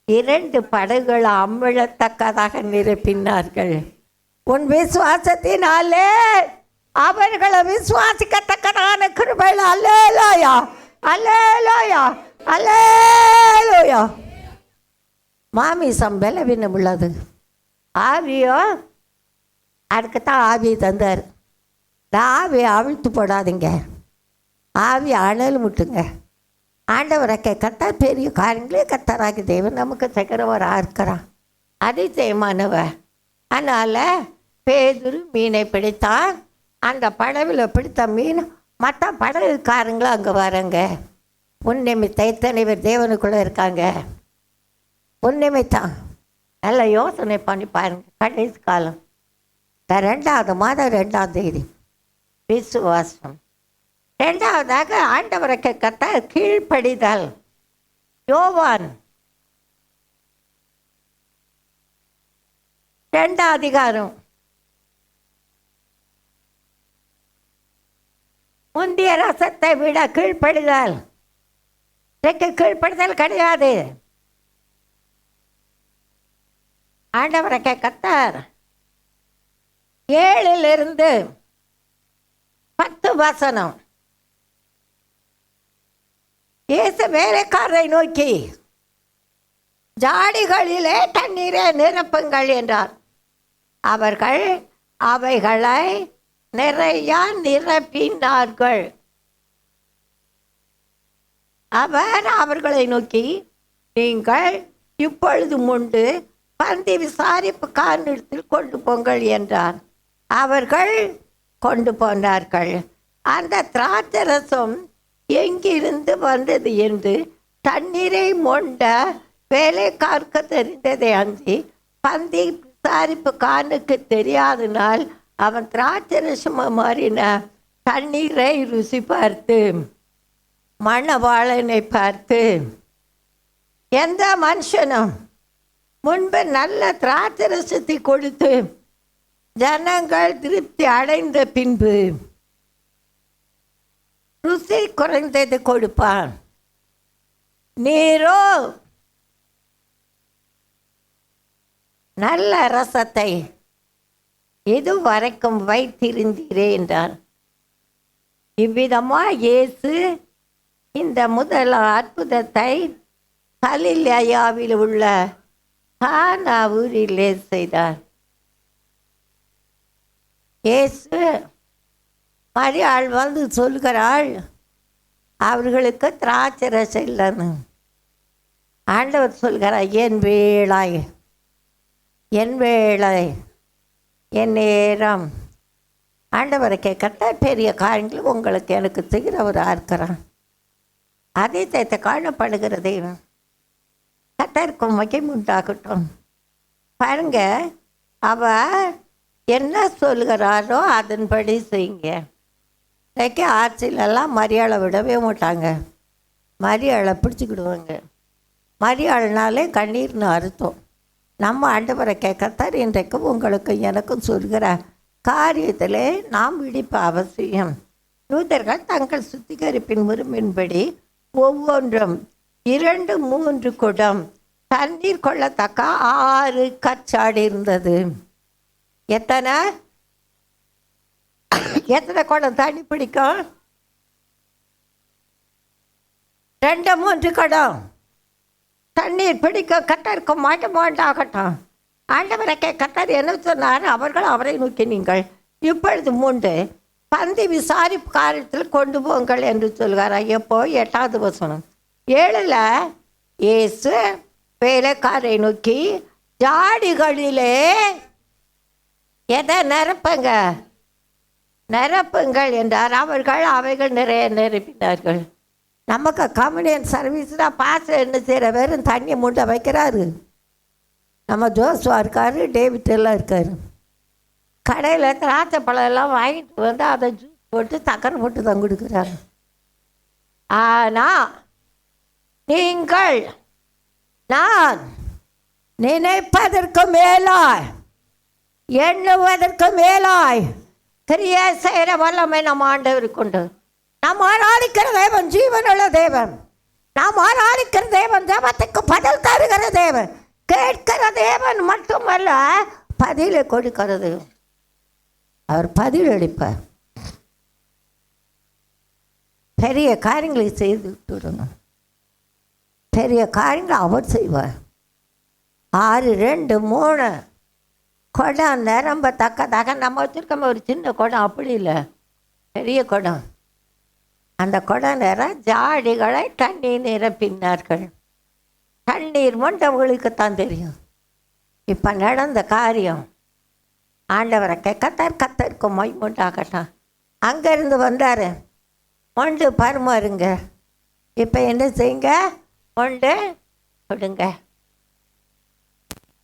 2 படகுகள் அமிழத்தக்கதாக நிரப்பினார்கள். உன் விசுவாசத்தினாலே அவர்களை விசுவாசிக்கத்தக்கதான கிருபையில் அல்லேலூயா அல்லேலூயா அல்லேலூயா. மாமிசம் பலவீனம் உள்ளது, ஆவியோ அதுக்குத்தான் ஆவியை தந்தார். இந்த ஆவியை அவிழ்த்து போடாதீங்க, ஆவி அனல் முட்டுங்க. ஆண்டவரை கத்தா பெரிய காரியங்களே கத்தராகி தேவன் நமக்கு செய்கிறவராக இருக்கிறான், அதிசயமானவர். அதனால் பேதுரு மீனை பிடித்தான். அந்த படவில் பிடித்த மீன் மற்ற படகுக்காரங்களும் அங்கே வரங்க. உன் நிமித்தம் எத்தனை பேர் தேவனுக்குள்ளே இருக்காங்க? உன் நிமித்தம் நல்லா யோசனை பண்ணி பாருங்க. கடைசி காலம் 2வது மாதம் 2ஆம் தேதி விசுவாசம். 2வதாக ஆண்டவரை கத்த கீழ்ப்படிதல். யோவான் 2ஆம் அதிகாரம் முந்திய ரசத்தை விட கீழ்ப்படிதல். கீழ்ப்படுதல் கிடையாது. ஆண்டவரை கத்தார் 7 10 வசனம். இயேசு வேலைக்காரரை நோக்கி ஜாடிகளிலே தண்ணீரை நிரப்புங்கள் என்றார். அவர்கள் அவைகளை நிறைய நிரப்பினார்கள். அவர் அவர்களை நோக்கி, நீங்கள் இப்பொழுது முண்டு பந்தி விசாரிப்பு காரணத்தில் கொண்டு போங்கள் என்றார். அவர்கள் கொண்டு போனார்கள். அந்த திராட்சரசம் எங்கிருந்து வந்தது என்று தண்ணீரை மொண்ட வேலைக்கார்க்கு தெரிந்ததை அன்றி பந்தி விசாரிப்பு காரனுக்கு தெரியாதனால் அவன் திராட்சரசமாக மாறின தண்ணீரை ருசி பார்த்து மணவாளனை பார்த்து, எந்த மனுஷனும் முன்பு நல்ல திராட்சரசத்தை கொடுத்து ஜனங்கள் திருப்தி அடைந்த பின்பு ருசி குறைந்தது கொடுப்பான், நீரோ நல்ல ரசத்தை இதுவரைக்கும் வைத்திருந்தீரே என்றார். இவ்விதமாக இயேசு இந்த முதல் அற்புதத்தை கலிலேயாவில் உள்ள கானா ஊரிலே செய்தார். இயேசு மரியாள் வந்து சொல்கிறாள், அவர்களுக்கு திராட்சரசம் இல்லைன்னு. ஆண்டவர் சொல்கிறார், என் வேளாய், என் வேளை, என் நேரம். ஆண்டவரை கேட்கத்த பெரிய காரியங்கள் உங்களுக்கு எனக்கு செய்கிறவராக இருக்கிறான். அதிசயத்தை காணப்படுகிறதே கத்தருக்கும் மகிமை உண்டாகட்டும். பாருங்க, அவ என்ன சொல்கிறாரோ அதன்படி செய்யுங்க. இன்றைக்கி ஆட்சியிலெல்லாம் மரியாதை விடவே மாட்டாங்க, மரியாதை பிடிச்சிக்கிடுவாங்க. மரியாதைனாலே கண்ணீர்னு அர்த்தம். நம்ம ஆண்டவரை கேட்கத்தார் இன்றைக்கு உங்களுக்கு எனக்கும் சொல்கிற காரியத்திலே நாம் விழிப்பு அவசியம். யூதர்கள் தங்கள் சுத்திகரிப்பின் உரிமையின்படி ஒவ்வொன்றும் 2-3 குடம் தண்ணீர் கொள்ளத்தக்க 6 கச்சாடி இருந்தது. எத்தனை குடம் தண்ணி பிடிக்கும்? 2-3 குடம் தண்ணீர் பிடிக்க கத்தருக்கு மாட்டமாண்டாகட்டும். ஆண்டவரை கத்தர் என்ன சொன்னார்? அவர்கள் அவரை நோக்கி, நீங்கள் இப்பொழுது முண்டு பந்தி விசாரிப்பு காரியத்தில் கொண்டு போங்கள் என்று சொல்கிறார். எப்போ? 8வது வசனம். 7ல் இயேசு வேலைக்காரை நோக்கி, ஜாடிகளிலே எதை நிரப்புங்கள் என்றார். அவர்கள் அவைகள் நிறைய நிரப்பினார்கள். நமக்கு கம்யூனியன் சர்வீஸ் தான் பாஸ் என்ன செய்கிற வெறும் தண்ணியை முண்டை வைக்கிறாரு. நம்ம ஜோசுவா இருக்கார், டேவிட் எல்லாம் இருக்கார். கடையில் திராட்சை பழம் எல்லாம் வாங்கிட்டு வந்து அதை ஜூஸ் போட்டு சக்கரை போட்டு தான் கொடுக்குறாரு. ஆனால் நீங்கள் நான் நினைப்பதற்கு மேலாய் எண்ணுவதற்கு மேலாய் கிரியை செய்கிற வல்லமை நம்ம ஆண்டவருக்கு உண்டு. நாம் ஆராதிக்கிற தேவன் ஜீவனுள்ள தேவன். நாம் ஆராதிக்கிற தேவன் ஜெபத்துக்கு பதில் தருகிற தேவன். கேட்கிற தேவன் மட்டுமல்ல, பதிலை கொடுக்கிறது. அவர் பதில் அளிப்பார். பெரிய காரியங்களை செய்து விட்டுடணும். பெரிய காரியங்களை அவர் செய்வார். 6, 2, 3 குடம் நிரம்பத்தக்கதாக நம்ம வச்சுருக்கோம். ஒரு சின்ன குடம் அப்படி இல்லை, பெரிய குடம். அந்த குடம் நிறம் ஜாடிகளை தண்ணீர் நிரப்பினார்கள். தண்ணீர் மண்டவங்களுக்குத்தான் தெரியும். இப்போ நடந்த காரியம் ஆண்டவரை கத்தருக்கு மொய்முண்டாகட்டான். அங்கேருந்து வந்தார். மொண்டு பருமாறுங்க. இப்போ என்ன செய்யுங்க? மொண்டு கொடுங்க.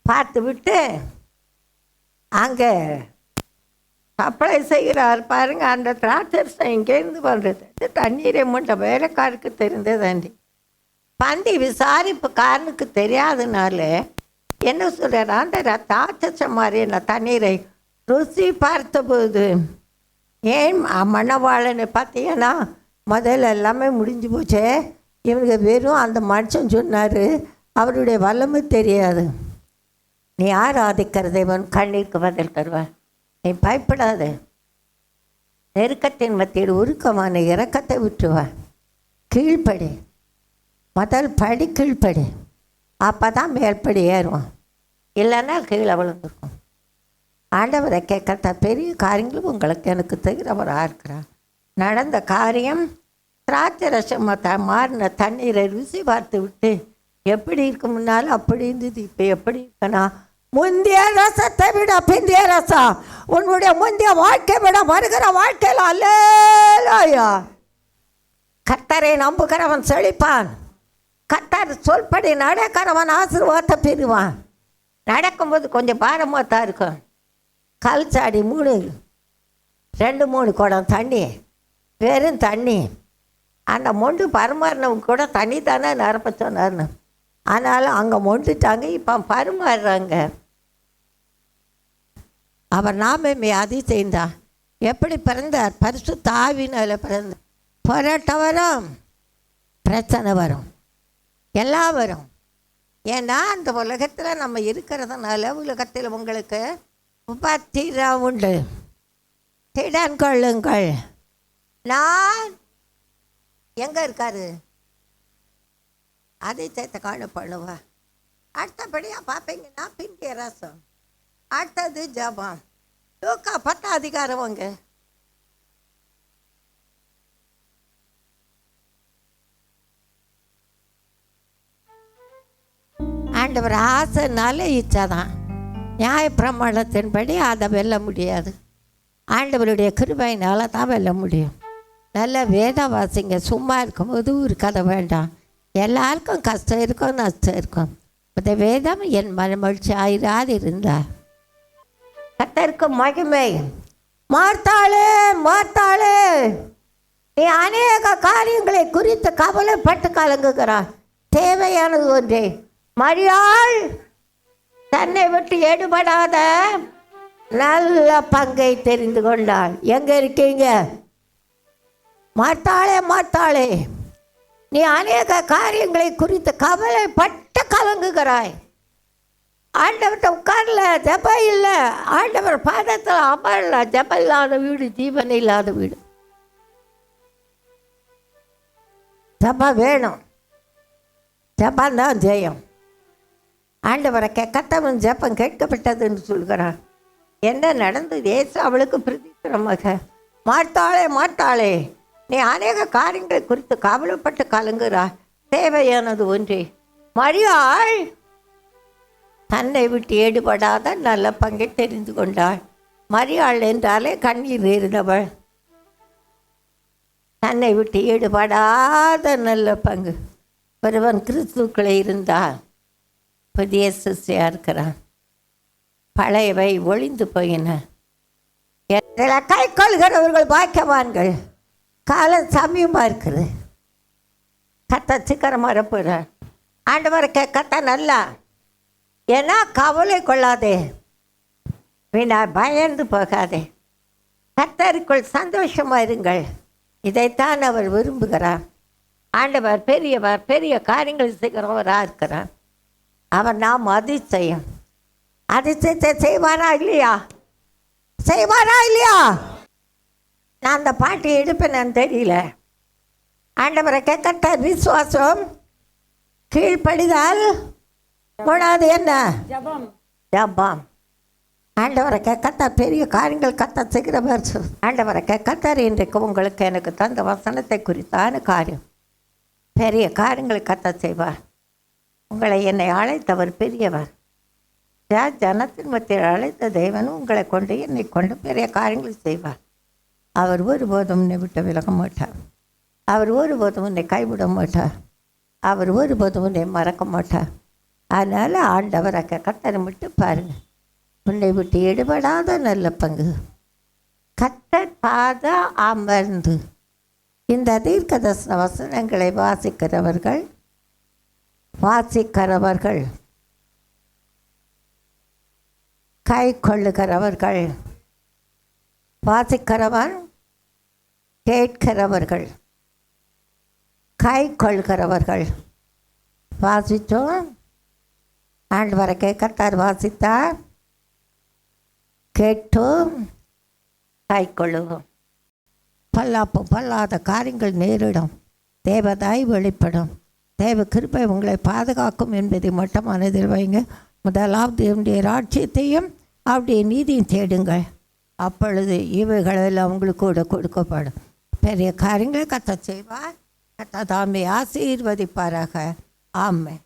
பார்த்து விட்டு அங்கே சப்ளை செய்கிறார் பாருங்க. அந்த திராட்சரசம் இங்கேருந்து பண்ணுறது தண்ணீரை முண்ட வேலைக்காருக்கு தெரிந்ததாண்டி. பந்தி விசாரிப்புக்காரனுக்கு தெரியாதனால என்ன சொல்கிறார்? அந்த திராட்சரசம் மாதிரியான தண்ணீரை ருசி பார்த்தபோது, ஏன் மணவாளனை பார்த்தீங்கன்னா முதல்ல எல்லாமே முடிஞ்சு போச்சே. இவனுக்கு வெறும் அந்த மனுஷன் சொன்னார், அவருடைய வல்லமை தெரியாது. நீ ஆராதிக்கிற தேவன் கண்ணீருக்கு பதில் தருவார். நீ பயப்படாத. நெருக்கத்தின் மத்தியில் உருக்கமான இரக்கத்தை விட்டுவார். கீழ்ப்படி, முதல் படி கீழ்ப்படி. அப்போ தான் மேல்படி ஏறுவான். இல்லைன்னா கீழே விழுந்துருக்கும். ஆண்டவரை கேட்கத்த பெரிய காரியங்களும் உங்களுக்கு எனக்கு தெரிகிறவராக இருக்கிறார். நடந்த காரியம் திராட்சை ரசம் மாறின தண்ணீரை ருசி பார்த்து விட்டு எப்படி இருக்கு முன்னாலும் அப்படி இருந்தது. இப்போ எப்படி இருக்கனா? முந்தைய ரசத்தை விட பிந்தைய ரசம், உன்னுடைய முந்தைய வாழ்க்கை விட வருகிற வாழ்க்கையில் அல்லேலூயா. கர்த்தரை நம்புகிறவன் செழிப்பான். கர்த்தர் சொல்படி நடக்கிறவன் ஆசீர்வாதத்தை பெறுவான். நடக்கும்போது கொஞ்சம் பாரமாக தான் இருக்கும். கல் சாடி 2-3 குடம் தண்ணி, வெறும் தண்ணி. அந்த மொண்டு பரிமாறினவங்க கூட தண்ணி தானே நிரப்ப சொன்னார்னு. ஆனாலும் அங்கே மொண்டுட்டாங்க. இப்போ பரிமாறுறாங்க. அவர் நாமே அதிசயந்தான். எப்படி பிறந்தார்? பரிசுத்த ஆவியினால பிறந்தார். போராட்டம் வரும், பிரச்சனை வரும், எல்லாம் வரும். ஏன்னா அந்த உலகத்தில் நம்ம இருக்கிறதுனால உலகத்தில் உங்களுக்கு உபாத்திரம் உண்டு. திடன் கொள்ளுங்கள். நான் எங்கே இருக்காரு? அதை சேர்த்து காணப்படுவா. அடுத்தபடியாக பார்ப்பீங்கன்னா பிந்திய ரசம், அடுத்தது ஜபம். லூக்கா 10 அதிகாரவங்க. ஆண்டவர் ஆசைனால இச்சாதான். நியாயப்பிரமாணத்தின்படி அதை வெல்ல முடியாது. ஆண்டவருடைய கிருபையினால தான் வெல்ல முடியும். நல்ல வேதம் வாசிங்க. சும்மா இருக்கும்போது ஒரு கதை வேண்டாம். எல்லாருக்கும் கஷ்டம் இருக்கும், நஷ்டம் இருக்கும். இந்த வேதம் என் மனமகிழ்ச்சி ஆயிராது இருந்தார். கர்த்தருக்கு மகிமை. மார்த்தாளே, மார்த்தாளே, நீ அநேக காரியங்களை குறித்து கவலைப்பட்டு கலங்குகிறாய். தேவையானது ஒன்றே. மரியாள் தன்னை விட்டு எடுபடாத நல்ல பங்கை தெரிந்து கொண்டாள். எங்கே இருக்கீங்க? மார்த்தாளே, மார்த்தாளே, நீ அநேக காரியங்களை குறித்து கவலைப்பட்டு கலங்குகிறாய். ஆண்டவர்கிட்ட உட்காரல, ஜெபம் இல்லை. ஆண்டவர் பாதத்தில் அமரல. ஜெபம் இல்லாத வீடு ஜீவன் இல்லாத வீடு. ஜெபம் வேணும். ஜெபம் தான் ஜெயம். ஆண்டவரை கத்தவன் ஜெபம் கேட்கப்பட்டதுன்னு சொல்கிறான். என்ன நடந்தது? ஏசு அவளுக்கு பிரதித்திரமாக, மார்த்தாளே, மார்த்தாளே, நீ அநேக காரியங்களை குறித்து கவலைப்பட்டு கலங்குகிறாய். தேவையானது ஒன்றே. மரியாள் தன்னை விட்டு ஈடுபடாத நல்ல பங்கை தெரிந்து கொண்டாள். மரியாள் என்றாலே கண்ணீர் இருந்தவள். தன்னை விட்டு ஈடுபடாத நல்ல பங்கு. ஒருவன் கிறிஸ்துக்களை இருந்தால் புதிய சிருஷ்டியாக இருக்கிறான். பழையவை ஒளிந்து போயின. கை கொள்கிறவர்கள் பாக்கியவான்கள். காலம் சமயமாக இருக்குது. கத்த சீக்கிரமாக போகிறார். ஆண்டவரை கத்த நல்லா. ஏன்னா கவலை கொள்ளாதே. வீணா பயந்து போகாதே, கர்த்தருக்குள் சந்தோஷமா இருங்கள். இதைத்தான் அவர் விரும்புகிறார். ஆண்டவர் பெரியவர், பெரிய காரியங்கள் செய்கிறவராக இருக்கிறார். அவர் நாம் அதிசயத்தை செய்வாரா இல்லையா? செய்வாரா இல்லையா? நான் அந்த பாட்டு எடுப்பேன்னு தெரியல. ஆண்டவரை கர்த்தர் விசுவாசம், கீழ்ப்படிதால், மூணாவது என்ன? ஜபம். ஆண்டவரை கர்த்தர் பெரிய காரியங்கள் கர்த்தர் செய்கிறவர். ஆண்டவரை கர்த்தர் இன்றைக்கு உங்களுக்கு எனக்கு தந்த வசனத்தை குறித்தான காரியம், பெரிய காரியங்களை கர்த்தர் செய்வார். உங்களை என்னை அழைத்தவர் பெரியவர். ஜனத்தின் மத்தியில் அழைத்த தேவனும் உங்களை கொண்டு என்னை கொண்டு பெரிய காரியங்களை செய்வார். அவர் ஒருபோதும் உன்னை விட்டு விலக மாட்டார். அவர் ஒருபோதும் உன்னை கைவிட மாட்டார். அவர் ஒருபோதும் உன்னை மறக்க மாட்டார். அதனால் ஆண்டவரை கர்த்தரை விட்டு பாருங்கள். உன்னை விட்டு எடுபடாத நல்ல பங்கு கர்த்தர் பாத அமர்ந்து இந்த தீர்க்கதரிசன வசனங்களை வாசிக்கிறவர்கள் கை கொள்ளுகிறவர்கள், வாசிக்கிறவன் கேட்கிறவர்கள், கை கொள்கிறவர்கள். வாசித்தோம். ஆண்டவரை கர்த்தர் வாசித்தார், கேட்டோம், கை கொள்ளுவோம். பல்லாத காரியங்கள் நேரிடும். தேவதாய் வெளிப்படும். தேவ கிருபை உங்களை பாதுகாக்கும் என்பதை மட்டும் மனதில் வைங்க. முதலாவது என்னுடைய ராஜ்யத்தையும் அவருடைய நீதியும் தேடுங்கள். அப்பொழுது இவைகளெல்லாம் உங்களுக்கு கூட கொடுக்கப்படும். பெரிய காரியங்களை கர்த்தர் செய்வார். கர்த்தர் தாமே ஆசீர்வதிப்பாராக. ஆமென்.